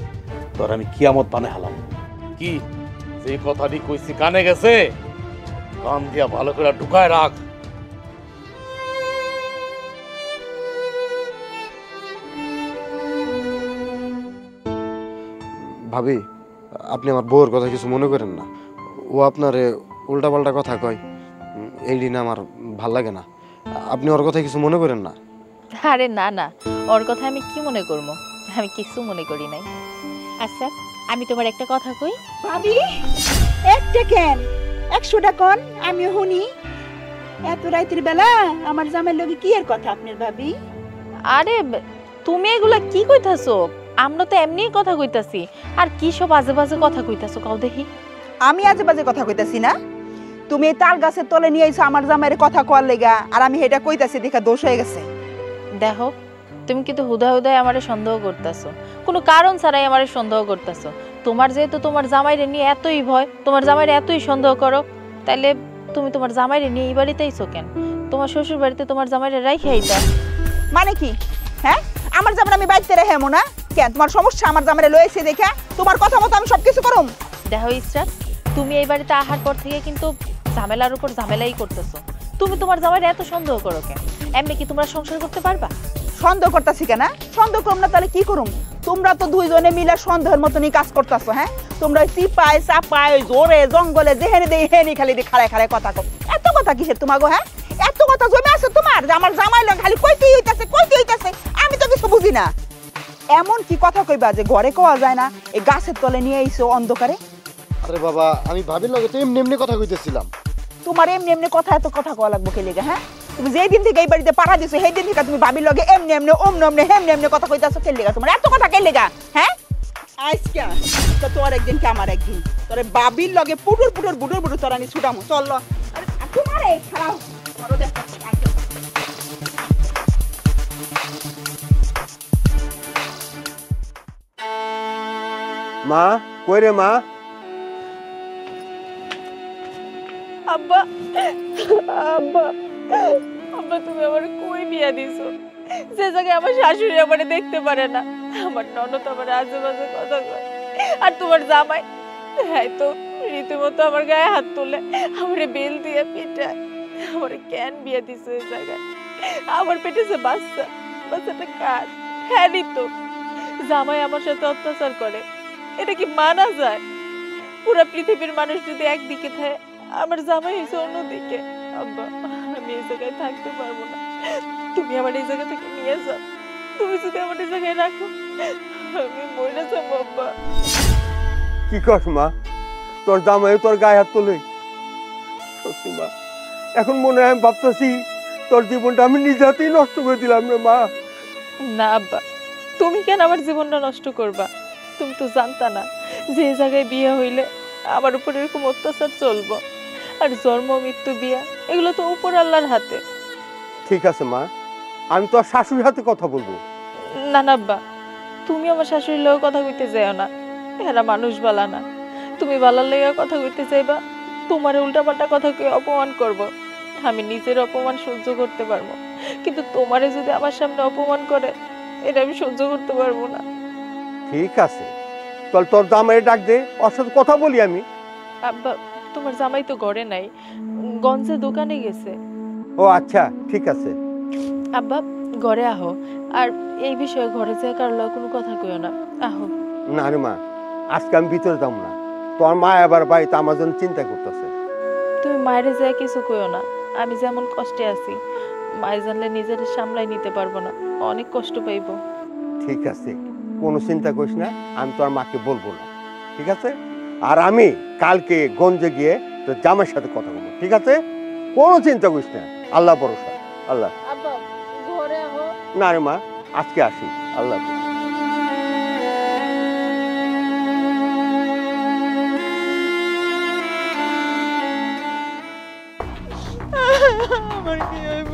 তোর আমি কিয়ামত বানাই হালাম। কি যে কথাটি কইছি কানে গেছে? কান দিয়া ভালো করে ঢুকায় রাখ। ভাবি, আপনি আমার বউয়ের কথা কিছু মনে করেন না। ও আপনারে উল্টাপাল্টা কথা কয়, এই দিন আমার ভাল লাগে না। আপনি ওর কথা কিছু মনে করেন না। আরে না না, ওর কথা আমি কি মনে করবো? আমি কিছু মনে করি নাই। আচ্ছা আমি তোমার একটা কথা কই। ভাবি একটা কেন 100টা কোন আমি শুনি। এত রাতের বেলা আমার জামাইয়ের লগে কি এর কথা আপনার ভাবি? আরে তুমি এগুলা কি কইতাছো? আমরা তো এমনিই কথা কইতাছি। আর কি সব আজে বাজে কথা কইতাছো কাও দেখি। আমি আজে বাজে কথা কইতাছি না? তুমি এই তাল গাছের তলে নিয়ে আইছো আমার জামাইয়ের কথা কওয়ার লেগা, আর আমি এটা কইতাছি দেখা দোষ হয়ে গেছে। দেখো তুমি কিন্তু হুদা হুদায় আমারে সন্দেহ করতেছো, কোনো কারণ ছাড়াই আমারে সন্দেহ করতেছো। তোমার যেহেতু তোমার জামাইরে নিয়ে এতই ভয়, তোমার জামাইরে এতই সন্দেহ করো, তাইলে তুমি তোমার জামাইরে নিয়ে এই বাড়িতে আইছো কেন? তোমার শ্বশুর বাড়িতে তোমার জামাইরে রাইখে আইতা। মানে কি? হ্যাঁ, আমার জামাই আমি বাইতে রেখে হেমো না কেন? তোমার সমস্যা আমার জামাইরে লয়েছে দেখা তোমার কথা মতো আমি সবকিছু করুম। দেখো ইসরাত, তুমি এই বাড়িতে আসার পর থেকে কিন্তু ঝামেলার উপর ঝামেলাই করতেছো। তুমি তোমার জামাইরে এত সন্দেহ করো কেন? এমনি কি তোমরা সংসার করতে পারবা? সন্দেহ করতেছি কেন? সন্দেহ করুম না তাহলে কি করুম? তোমরা তো দুইজনে মিলে সন্দেহের মতনই কাজ করতেছো। হ্যাঁ, তোমরা চিপায় চাপায় জোরে জঙ্গলে যেহেনে দেই হেনি খালি খাড়ায় খাড়ায় কথা কও। এত কথা কিসের তোমাগো? হ্যাঁ, এত কথা জমে আছে তোমার যে আমার জামাই লোক খালি কইতেই হইতাছে। আমি তো কিছু বুঝি না। এমন কি কথা কইবা যে ঘরে কোয়া যায় না? এই গাছের তলে নিয়ে আইছো অন্ধকারে। আরে বাবা, আমি ভাবির লগে তো এমনি এমনি কথা কইতেছিলাম। তোমার এমনি এমনি কথা এত কথা কওয়া লাগবো কে লেগে? হ্যাঁ, তুমি যেই দিন থেকে এই বাড়িতে পাড়া দিছো সেই দিন থেকে তুমি ভাবির লগে এমনি এমনি ওমনি এমনি হেমনি এমনি কথা কইতাছো কে লেগে? তোমার এত কথা কে লেগে? হ্যাঁ, আজকে তো তোর একদিন কি আমার একদিন, তোরে বাবির লগে পুটুর তোর আমি ছুটামু। চল আরে তোমার এই খারাপ করো দেখ। মা কই রে মা? আব্বা আব্বা আব্বা, তুমি আমার কই বিয়া দিছো? যে জায়গায় আমার শাশুড়ি আমারে দেখতে পারে না, আমার ননদ আমার আজে বাজে কথা কয়, আর তোমার জামাই হ্যাঁ তো রীতিমতো আমার গায়ে হাত তুলে আমারে বেল দিয়ে পিটায়। আমারে কেন বিয়া দিছো এই জায়গায়? আমার পেটে যে বাচ্চাটা কার? হ্যাঁ তো জামাই আমার সাথে অত্যাচার করে, এটা কি মানা যায়? পুরো পৃথিবীর মানুষ যদি একদিকে থাকে, আমার জামাই হয়েছে অন্যদিকে। আব্বা আমি এই জায়গায় থাকতে পারবো না, তুমি আমার এই জায়গা থেকে নিয়ে যাও। তুমি যদি আমার এই জায়গায় রাখো আমি মরে যাবো। আব্বা কি কস মা? তোর জামাই তোর গায়ে হাত তোলে? সত্যি মা, এখন মনে হয় আমি ভাবতেছি তোর জীবনটা আমি নিজে হাতেই নষ্ট করে দিলাম রে মা। না আব্বা, তুমি কেন আমার জীবনটা নষ্ট করবা? তুমি তো জানতা না যে এই জায়গায় বিয়ে হইলে আমার উপর এরকম অত্যাচার চলবো, আর জন্ম মৃত্যু বিয়া এগুলো তো উপর আল্লাহর হাতে। ঠিক আছে মা, আমি তোর শাশুড়ির হাতে কথা বলবো। না না আব্বা, তুমি আমার শাশুড়ির লোক কথা কইতে যাও না, এরা মানুষ বালা না। তুমি বালার লেগে কথা কইতে চাইবা, তোমার উল্টাপাল্টা কথা কে অপমান করব। আমি নিজের অপমান সহ্য করতে পারবো, কিন্তু তোমারে যদি আমার সামনে অপমান করে এটা আমি সহ্য করতে পারবো না। ঠিক আছে, চল তোর জামাই ডাক দে, ওর সাথে কথা বলি আমি। আব্বা তোমার জামাই তো ঘরে নাই, গঞ্জে দোকানে গেছে। ও আচ্ছা, ঠিক আছে। আব্বা ঘরে আহো, আর এই বিষয়ে ঘরে যে কারো কোনো কথা কইও না। আহো। না রে মা, আজকে আমি ভিতরে যাবো না। তোর মা এবার বাড়িতে আমার জন্য চিন্তা করতেছে। তুমি মায়ের যে কিছু কইও না, আমি যেমন কষ্টে আছি মায়ের জানলে নিজের সামলাই নিতে পারবো না, অনেক কষ্ট পাইবো। ঠিক আছে, কোনো চিন্তা করিস না, আমি তোর মাকে বলবো না, ঠিক আছে? আর আমি কালকে গঞ্জে গিয়ে তোর জামাইয়ের সাথে কথা বলবো, ঠিক আছে? কোনো চিন্তা করিস না, আল্লাহ ভরসা, আল্লাহ। না রে মা, আজকে আসি, আল্লাহ হাফেজ। আমার কি হইব?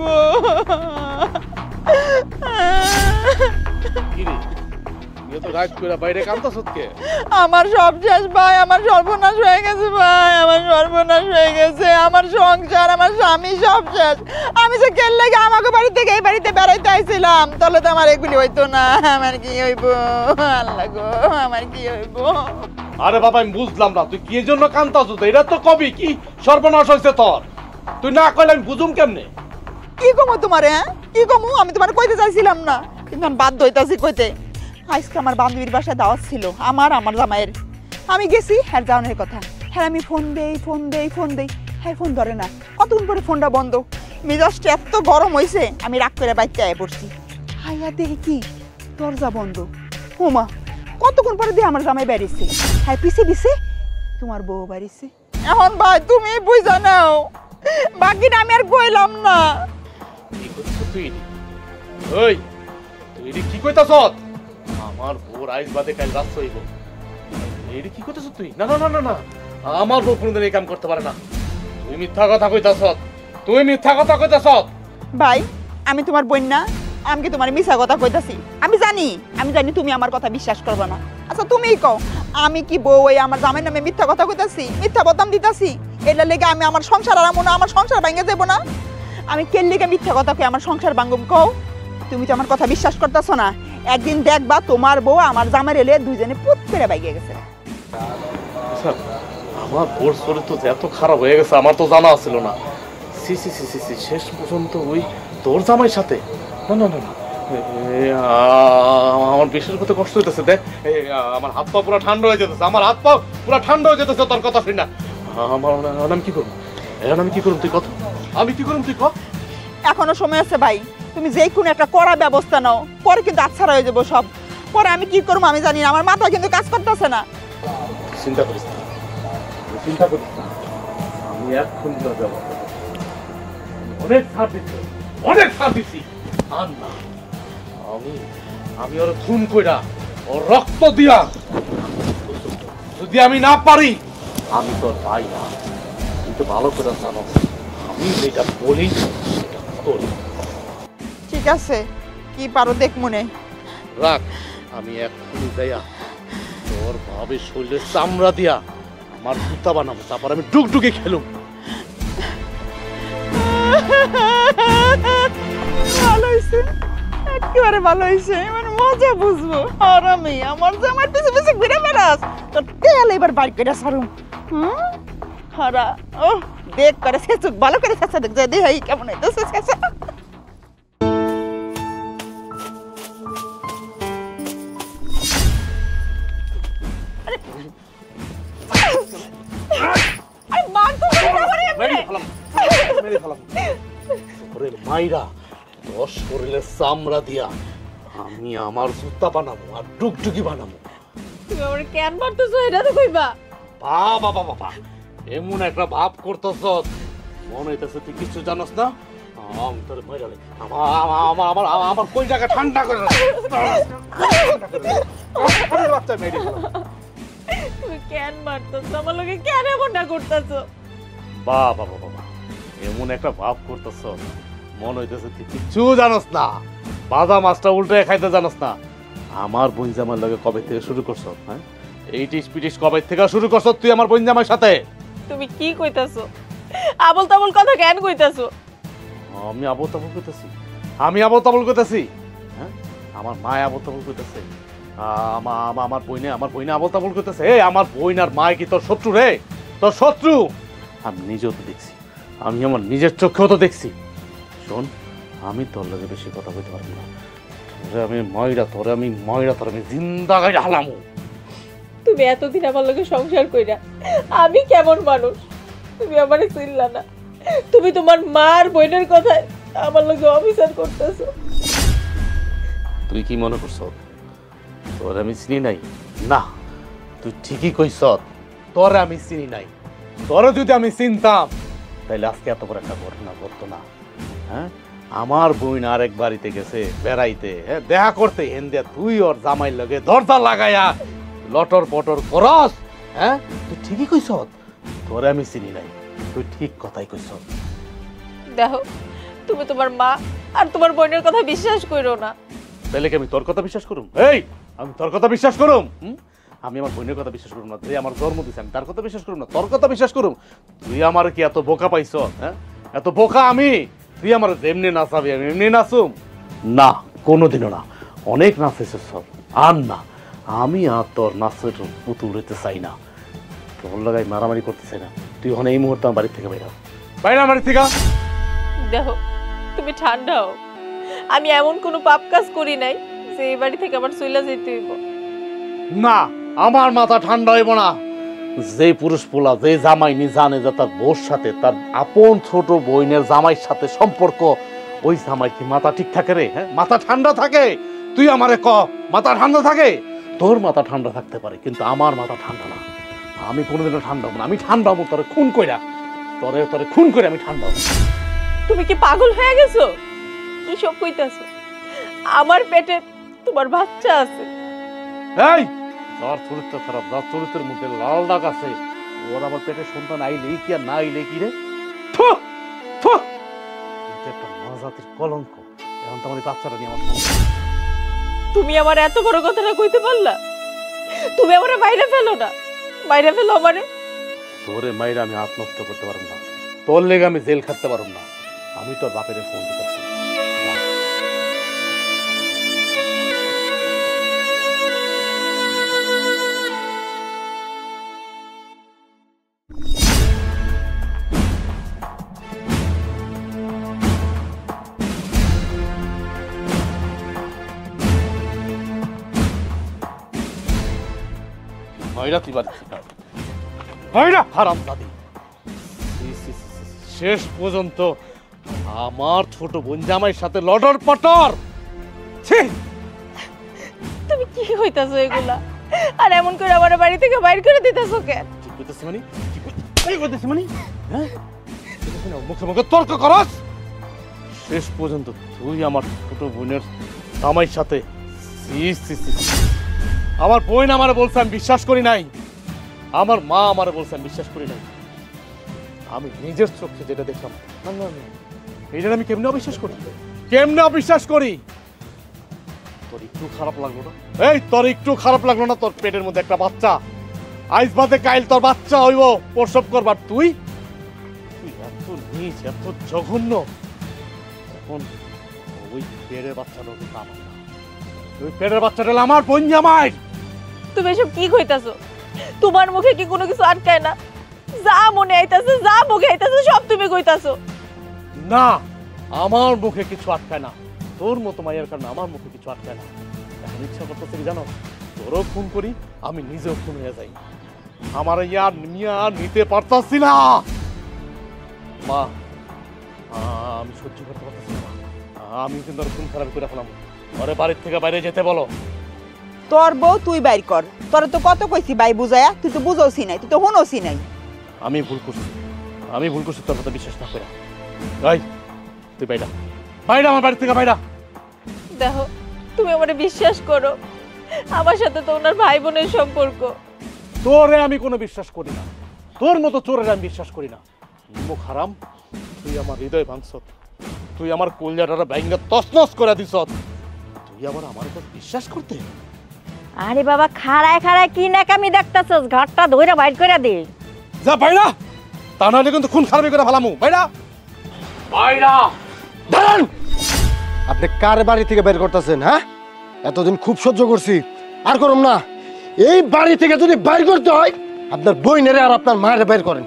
আমার সব শেষ ভাই, আমার সর্বনাশ হয়ে গেছে ভাই, আমার সর্বনাশ হয়ে গেছে, আমার সংসার, আমার স্বামী সব শেষ। আমি যে কেন লাগে আমাকে বাড়ি থেকে এই বাড়িতে বেড়াইতে আইছিলাম, তাহলে তো আমার এগুলি হইতো না। আমার কি হইব আল্লাহ গো, আমার কি হইব? আরে বাবা আমি বুঝলাম না তুই কি জন্য কান্তাছিস, এটা তো কবি কি সর্বনাশ হয়েছে তোর, তুই না কইলে আমি বুঝুম কেমনে? কি কমু তোমারে? হ্যাঁ কি কমু? আমি তোমার কইতে চাইছিলাম না, কিন্তু আমি বাধ্য হইতাছি কইতে। আজকে আমার বান্ধবীর বাসায় দাওয়াত ছিল, আমার জামাইয়ের। আমি গেছি হ্যাঁ যাওয়ার কথা, হ্যাঁ আমি ফোন দেই হ্যাঁ ফোন ধরে না। কতক্ষণ পরে ফোনটা বন্ধ, মেজাজটা এত গরম হয়েছে আমি রাগ করে বাইতে আয় পড়ছি। হাইয়া দেখি কি দরজা বন্ধ। ওমা, কতক্ষণ পরে দিয়ে আমার জামাই বেরিয়েছে, হ্যাঁ পিছে তোমার বউ বেরিয়েছে। এখন ভাই তুমি বুঝা নাও, বাকিটা আমি আর কইলাম না। কি করছিস তুই? ওই তুই কি কইতাছ? আমার বউ রাইস বাদে কাল রাত হইব, এই কি করতেছ তুই? না না না না না, আমার বউ কোনদিন এই কাম করতে পারে না। তুই মিথ্যা কথা কইতাছ, তুই মিথ্যা কথা কইতাছ। ভাই আমি তোমার বোন না, আমি কি তোমার মিছা কথা কইতাছি? আমি জানি তুমি আমার কথা বিশ্বাস করবে না। আচ্ছা তুমিই কও, আমি কি বউ এই আমার জামাইর নামে মিথ্যা কথা কইতাছি, মিথ্যা বদনাম দিতাছি? এটার লেগে আমি আমার সংসার আর আমার সংসার ভাঙে যাবো না? আমি কেন লেগে মিথ্যা কথা কই আমার সংসার ভাঙুম কও? তুমি তো আমার কথা বিশ্বাস করতেছো না। একদিন দেখবা তোমার বউ আমার জামাই এলে দুইজনে পুত করে বাইকে গেছে। আমার বউর চরিত্র তো এত খারাপ হয়ে গেছে আমার তো জানা ছিল না। সি সি সি সি সি, শেষ পর্যন্ত ওই তোর জামাইয়ের সাথে? না না না না, আমার বিশেষ করতে কষ্ট হইতেছে। দেখ আমার হাত পা পুরো ঠান্ডা হয়ে যেতেছে, আমার হাত পা পুরো ঠান্ডা হয়ে যেতেছে তোর কথা শুনে। আমার আমি কি করবো? আমি কি করুন তুই কথা, আমি কি করুন তুই ক? এখনো সময় আছে ভাই, তুমি যে কোনো একটা কড়া ব্যবস্থা নাও, পরে কিন্তু আচ্ছাড়া হয়ে যাবো সব। পরে আমি কি করবো আমি জানি না, আমার মাথা কিন্তু কাজ করতেছে না। চিন্তা করিস না, চিন্তা করিস না, আমি এক্ষুনি যাবো। অনেক ছাড় দিচ্ছি আর না, আমি ওর খুন কইরা ওর রক্ত দিয়া যদি আমি না পারি, আমি তোর ভাই না। কিন্তু ভালো করে জানো আমি যেটা বলি সেটা করি। ঠিক আছে, কি পারো দেখ মনে রাখ। আমি এক্ষুনি যাইয়া তোর ভাবে শরীরের চামড়া দিয়া আমার জুতা বানাবো, তারপর আমি ডুগডুগে খেলুম। ভালো হয়েছে, একেবারে ভালো হয়েছে, মানে মজা বুঝবো। আর আমি আমার যে আমার পিছে পিছে ঘুরে বেড়াস, তোর তেল এবার বাইক করে সারুম। হারা ও দেখ করে শেষুক, ভালো করে শেষা দেখ যে দেখ কেমন হইতেছে শেষা। মাইরা তোর শরীরের চামড়া দিয়া আমি আমার জুতা বানাবো আর ডুগডুগি বানাবো। তুমি আমার কেন মারতেছো এটা তো কইবা? বাবা বাবা বাবা, এমন একটা ভাব করতেছ মনে হইতেছে তুই কিছু জানোস না। আমার কোন জায়গা ঠান্ডা করে তুমি কেন মারতেছো আমার লগে, কেন এমনটা করতেছো? বাবা বাবা বাবা, এমন একটা ভাব করতেছ মনে হইতেছে তুই কিছু জানোস না, বাদা মাছটা উল্টে খাইতে জানোস না। আমার বোন জামার লগে কবে থেকে শুরু করছ? হ্যাঁ, এই টিস পিটিস কবে থেকে শুরু করছ তুই আমার বোন জামার সাথে? তুমি কি কইতাছো? আবল তাবল কথা কেন কইতাছো? আমি আবল তাবল কইতাছি? আমি আবল তাবল কইতাছি? হ্যাঁ, আমার মা আবল তাবল কইতাছে? আমার বইনে আবল তাবল কইতাছে? এই আমার বইন আর মা কি তোর শত্রু রে? তোর শত্রু? আমি নিজেও তো দেখছি, আমি আমার নিজের চোখেও তো দেখছি। শোন, আমি তোর লগে বেশি কথা বলতে পারবো না। আমি ময়রা তোর আমি জিন্দা গায়ে হালামু। তুমি এতদিন আমার লগে সংসার কইরা আমি কেমন মানুষ তুমি আমারে চিনলা না। তুমি তোমার মার বোনের কথায় আমার লগে অবিচার করতেছো। তুই কি মনে করছ তোর আমি চিনি নাই? না, তুই ঠিকই কইস, তোর আমি চিনি নাই। তোর যদি আমি চিনতাম তাইলে আজকে এত বড় একটা ঘটনা ঘটতো না। হ্যাঁ, আমার বোন আরেক বাড়িতে গেছে বেড়াইতে, হ্যাঁ, দেখা করতে, হেন্দিয়া তুই ওর জামাই লগে দরজা লাগাইয়া লটর পটর করস। হ্যাঁ, তুই ঠিকই কইস, তোরে আমি চিনি নাই, তুই ঠিক কথাই কইস। দেখো, তুমি তোমার মা আর তোমার বোনের কথা বিশ্বাস করো না। তাহলে কি আমি তোর কথা বিশ্বাস করুম? এই, আমি তোর কথা বিশ্বাস করুম? আমি আমার বোনের কথা বিশ্বাস করুম না? যে আমার জন্ম দিছে আমি তার কথা বিশ্বাস করুম না? তোর কথা বিশ্বাস করুম? তুই আমার কি এত বোকা পাইছ? হ্যাঁ, এত বোকা আমি? তুই আমার যেমনি নাচাবি আমি এমনি নাচুম? না, কোনোদিনও না। অনেক নাচেছ সব, আর না। আমি আর তোর নাচের পুতুল হইতে চাই না, তোর লাগাই মারামারি করতে চাই না। তুই ওখানে এই মুহূর্তে আমার বাড়ির থেকে বাইরে বাইরে, বাড়ির থেকে। দেখো, তুমি ঠান্ডা হও। আমি এমন কোনো পাপ কাজ করি নাই যে এই বাড়ি থেকে আমার চইলা যেতে হইব। না, আমার মাথা ঠান্ডা হইব না। যে পুরুষ পোলা, যে জামাই নি জানে যে তার বউর সাথে, তার আপন ছোট বোনের জামাইয়ের সাথে সম্পর্ক, ওই জামাই কি মাথা ঠিক থাকে রে? হ্যাঁ, মাথা ঠান্ডা থাকে? তুই আমারে ক, মাথা ঠান্ডা থাকে? তোর মাথা ঠান্ডা থাকতে পারে, কিন্তু আমার মাথা ঠান্ডা না। আমি কোনোদিনও ঠান্ডা হবো না। আমি ঠান্ডা হবো তোরে খুন কইরা, তোরে খুন করে আমি ঠান্ডা হবো। তুমি কি পাগল হয়ে গেছো? কি সব কইতাছো? আমার পেটে তোমার বাচ্চা আছে। এই, যার চরিত্র খারাপ, যার চরিত্রের মধ্যে লাল দাগ আছে, ওর আমার পেটে সন্তান আইলেই কি আর না আইলে কি রে? একটা মজাতির কলঙ্ক। এখন তো আমার এই বাচ্চাটা নিয়ে আমার সমস্যা। তুমি আমার এত বড় কথাটা কইতে পারলা? তুমি আমারে বাইরে ফেলো না, বাইরে ফেলো আমারে। তোরে মাইরে আমি হাত নষ্ট করতে পারব না, তোর লেগে আমি জেল খাটতে পারব না। আমি তোর বাপের ফোন দিতেছি। শেষ পর্যন্ত আমার ছোট বোন জামাইয়ের সাথে লটর পটর। তুমি কি কইতাছো এগুলা? আর এমন করে আমার বাড়ি থেকে বাইর করে দিতেছো কেন? ঠিক কইতেছি মানে? কি কইতেছি মানে? হ্যাঁ, মুখে মুখে তর্ক করস। শেষ পর্যন্ত তুই আমার ছোট বোনের জামাইয়ের সাথে। আমার বোন আমারে বলছে আমি বিশ্বাস করি নাই, আমার মা আমারে বলছে আমি বিশ্বাস করি নাই। আমি নিজের চোখে যেটা দেখলাম, এটা আমি কেমনে অবিশ্বাস করি? কেমনে অবিশ্বাস করি? তোর একটু খারাপ লাগলো না? এই, তোর একটু খারাপ লাগলো না? তোর পেটের মধ্যে একটা বাচ্চা, আইস বাদে কাইল তোর বাচ্চা হইব, প্রসব করবার। তুই এত নিচ, এত জঘন্য। এখন ওই পেটের বাচ্চাটা কিন্তু আমার না, ওই পেটের বাচ্চাটা আমার বোন জামাই। তুমি এসব কি কইতাছো? তোমার মুখে কি কোনো কিছু আটকায় না? যা মনে আইতাছে, যা মুখে আইতাছে সব তুমি কইতাছো। না, আমার মুখে কিছু আটকায় না। তোর মতো মায়ের কারণে আমার মুখে কিছু আটকায় না। এখন ইচ্ছা করতেছে কি জানো? তোরও খুন করি, আমি নিজেও খুন হয়ে যাই। আমার ইয়ার মিয়া নিতে পারতাছি না মা, আমি সহ্য করতে পারতেছি না। আমি কিন্তু খুন খারাপ করে ফেলাম। ওরে বাড়ির থেকে বাইরে যেতে বলো। তোর বউ তুই বাইর কর। তোর তো কত কইছি ভাই বুঝায়া, তুই তো বুঝোসি নাই, তুই তো হুনোসি নাই। আমি ভুল করছি, আমি ভুল করছি তোর কথা বিশ্বাস না করে। এই, তুই বাইরা, বাইরা আমার বাড়ি থেকে বাইরা। দেখো, তুমি আমারে বিশ্বাস করো, আমার সাথে তো ওনার ভাই বোনের সম্পর্ক। তোরে আমি কোনো বিশ্বাস করি না, তোর মতো চোরের আমি বিশ্বাস করি না। মুখ হারাম, তুই আমার হৃদয় ভাঙছত, তুই আমার কলজাটা ভাঙা তছনছ করে দিছত। তুই আবার আমার উপর বিশ্বাস করতে? আরে বাবা, খাড়ায় খাড়ায় কি নাকামি দেখতাছস? ঘরটা ধইরা বাইর করে দে। যা বাইরা, তা নাহলে কিন্তু খুন খারাপি করে ফেলামু। বাইরা, বাইরা। দাঁড়ান! আপনি কার বাড়ি থেকে বের করতেছেন? হ্যাঁ, এতদিন খুব সহ্য করছি, আর করুম না। এই বাড়ি থেকে যদি বাইর করতে হয়, আপনার বইনেরে আর আপনার মায়ের বের করেন।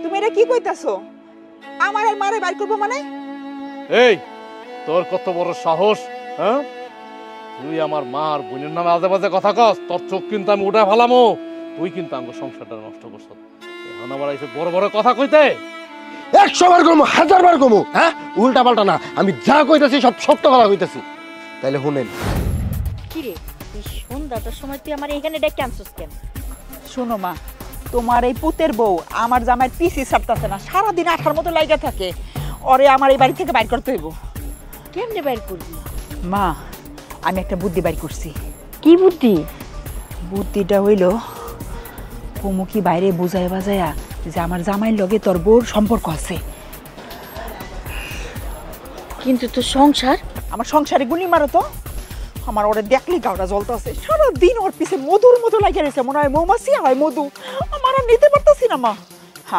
তুমি এটা কি কইতাছো? আমার আর মারে বাইর করবো মানে? এই, তোর কত বড় সাহস? হ্যাঁ, তুই আমার মা আর বোনের নামে আজে বাজে কথা কস? তোর চোখ কিন্তু আমি উঠে ফেলামো। তুই কিন্তু আমার সংসারটা নষ্ট করছ। এখন আমার এসে বড় বড় কথা কইতে 100 বার কমু, 1000 বার কমু। হ্যাঁ, উল্টা পাল্টা না, আমি যা কইতাছি সব সত্য কথা কইতাছি। তাইলে শুনেন। কি রে, এই সন্ধ্যাটার সময় তুই আমার এখানে ডেকে আনছিস কেন? শোনো মা, তোমার এই পুতের বউ আমার জামাইয়ের পিসি ছাড়তেছে না, সারাদিন আঠার মতো লাইগা থাকে। ওরে আমার এই বাড়ি থেকে বাইর করতে হইব। কেমনে বাইর করবি? মা, আমি একটা বুদ্ধি বাইর করছি। কি বুদ্ধি? বুদ্ধিটা হইল কুমুকি বাইরে বুঝায় বাজায়া যে আমার জামাইয়ের লগে তোর বউর সম্পর্ক আছে। কিন্তু তোর সংসার? আমার সংসারে গুলি মারো তো। আমার ওরে দেখলি গাওটা জ্বলতে আছে, সারাদিন ওর পিছে মধুর মতো লাগিয়ে রয়েছে, মনে হয় মৌমাছি হয় মধু। আমার আর নিতে পারতেছি না মা।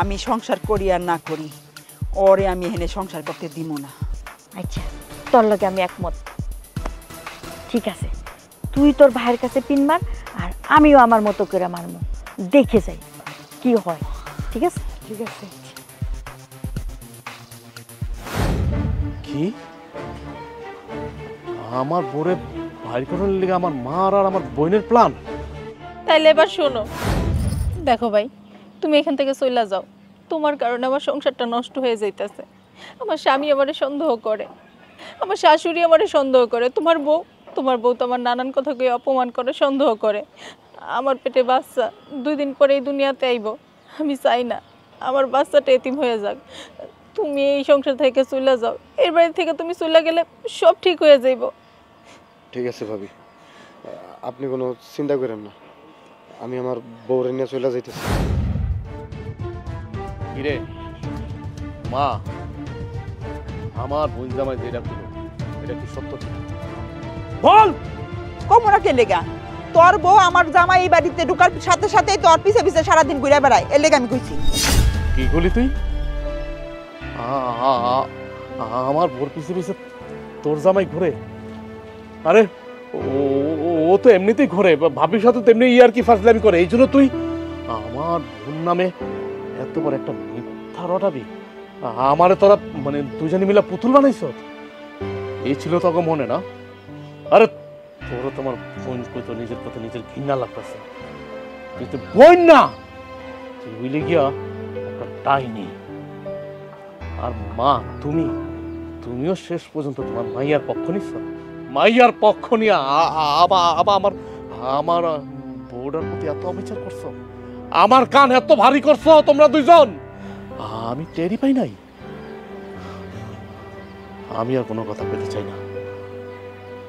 আমি সংসার করি আর না করি, ওরে আমি এখানে সংসার করতে দিব না। আচ্ছা, তোর লগে আমি একমত। ঠিক আছে, তুই তোর ভাইয়ের কাছে পিন মার, আর আমিও আমার মতো করে মারমু, দেখে যাই কি হয়। ঠিক আছে? ঠিক আছে। কি আমার বোরে ভাই করার লেগে আমার মার আর আমার বোনের প্ল্যান? তাইলে এবার শোনো, দেখো ভাই, তুমি এখান থেকে চলে যাও। তোমার কারণে আমার সংসারটা নষ্ট হয়ে যাইতেছে। আমার স্বামী আমারে সন্দেহ করে, আমার শাশুড়ি আমারে সন্দেহ করে, তোমার বউ তো আমার নানান কথা কয়ে অপমান করে, সন্দেহ করে। আমার পেটে বাচ্চা, 2 দিন পরে এই দুনিয়াতে আইব। আমি চাই না আমার বাচ্চাটা এতিম হয়ে যাক। তুমি এই সংসার থেকে চলে যাও, এর বাড়ি থেকে তুমি চলে গেলে সব ঠিক হয়ে যাইব। ঠিক আছে ভাবি, আপনি কোনো চিন্তা করেন না, আমি আমার বউরে নিয়ে চলে যাইতেছি। কিরে মা, আমার বোন জামাই যেটা করলো এটা কি সত্য ছিল? বল। কমরা কে লেগা? তোর বউ আমার জামাই এই বাড়িতে ঢুকার সাথে সাথেই তোর পিছে পিছে সারাদিন ঘুরে বেড়ায়, এর লেগে আমি কইছি। কি বলি তুই? আমার বোর পিছে পিছে তোর জামাই ঘুরে? আরে ও তো এমনিতেই ঘুরে, ভাবির সাথে তেমনি ইয়ার কি ফাজলামি করে, এই জন্য তুই আমার বোন নামে এত বড় একটা মিথ্যা রটাবি? আমারে তোরা মানে দুজনে মিলে পুতুল বানাইছ? এই ছিল তোকে মনে না? আরে তোরও তোমার বোন কই তো নিজের প্রতি নিজের ঘৃণা লাগতেছে। তুই তো বোন না, তুই বুঝলি গিয়া একটা ডাইনি। আর মা, তুমিও শেষ পর্যন্ত তোমার মাইয়ার পক্ষ নিচ্ছ। মাইয়ার পক্ষ নিয়ে আমার বউটার প্রতি এত অবিচার করছো, আমার কান এত ভারী করছো তোমরা দুইজন, আমি টেরই পাই নাই। আমি আর কোনো কথা পেতে চাই না।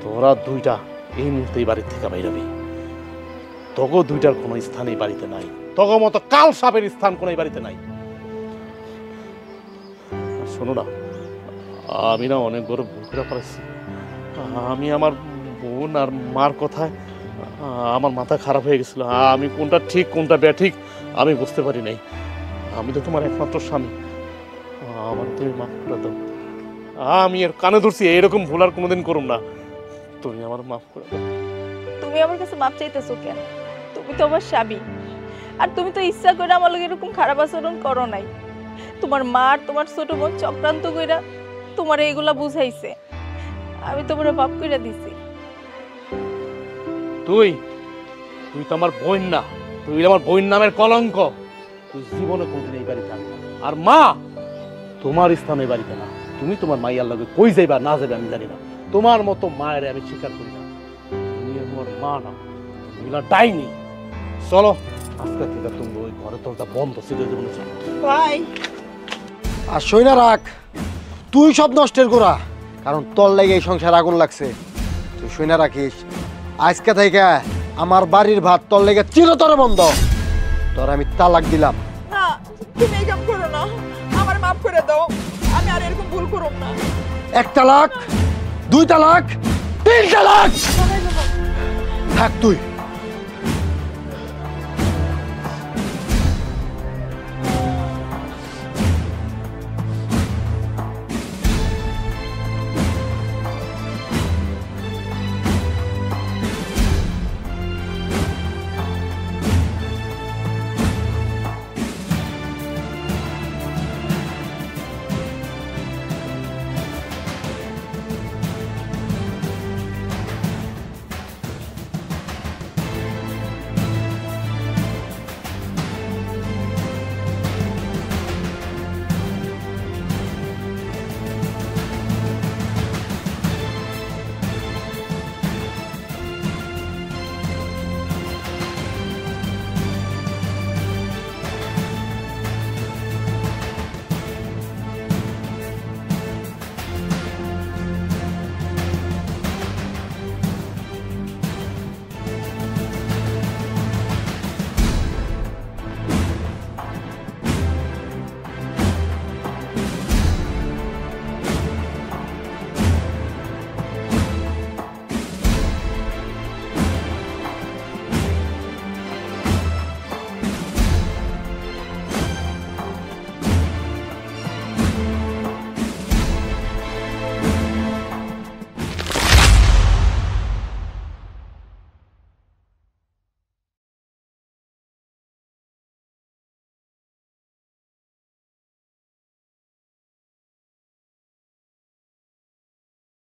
তোরা দুইটা এই মুহূর্তে এই বাড়ির থেকে বাইরাবি। তগো দুইটার কোনো স্থান এই বাড়িতে নাই, তগো মতো কাল সাপের স্থান কোনো এই বাড়িতে নাই। শোনো না, আমি না অনেক বড় ভুল করে ফেলেছি। আমি আমার বোন আর মার কথায় আমার মাথা খারাপ হয়ে গেছিল। আমি কোনটা ঠিক কোনটা ব্যাঠিক আমি বুঝতে পারি নাই। আমি তো তোমার একমাত্র স্বামী, আমার তুমি মাফ করে দাও। আমি এর কানে ধরছি, এরকম ভুল আর কোনোদিন করুম না। তুমি আমার মাফ করে দাও। তুমি আমার কাছে মাপ চাইতেছো কেন? তুমি তো আমার স্বামী, আর তুমি তো ইচ্ছা করে আমার লগে এরকম খারাপ আচরণ করো নাই। তোমার মা আর তোমার ছোট বোন চক্রান্ত কইরা তোমার এইগুলা বুঝাইছে, আমি তোমার মাফ কইরা দিছি। তুই তো আমার বোন না, তুই আমার বোন নামের কলঙ্ক। তুই জীবনে কোনদিন এই বাড়িতে থাকবি না। আর মা, তোমার স্থান এই বাড়িতে না। তুমি তোমার মাইয়ার লগে কই যাইবা না যাবে আমি জানি না। তোমার মতো মায়ের আমি স্বীকার করি না। তুমি আমার মা না, তুমি না ডাইনি। চলো আজকে থেকে তুমি ওই ঘরে তোরটা বন্ধ ছিল জীবনে। চলো ভাই, আর সই না রাখ, তুই সব নষ্টের গোড়া, কারণ তোর লেগে এই সংসার আগুন লাগছে। তুই সই না রাখিস, আজকে থেকে আমার বাড়ির ভাত তোর লেগে চিরতরে বন্ধ। তোর আমি তালাক দিলাম। না, তুমি এই কাম করো না, আমার মাফ করে দাও। আমি আর এরকম ভুল করব না। 1 তালাক, 2 তালাক, 3 তালাক। থাক তুই।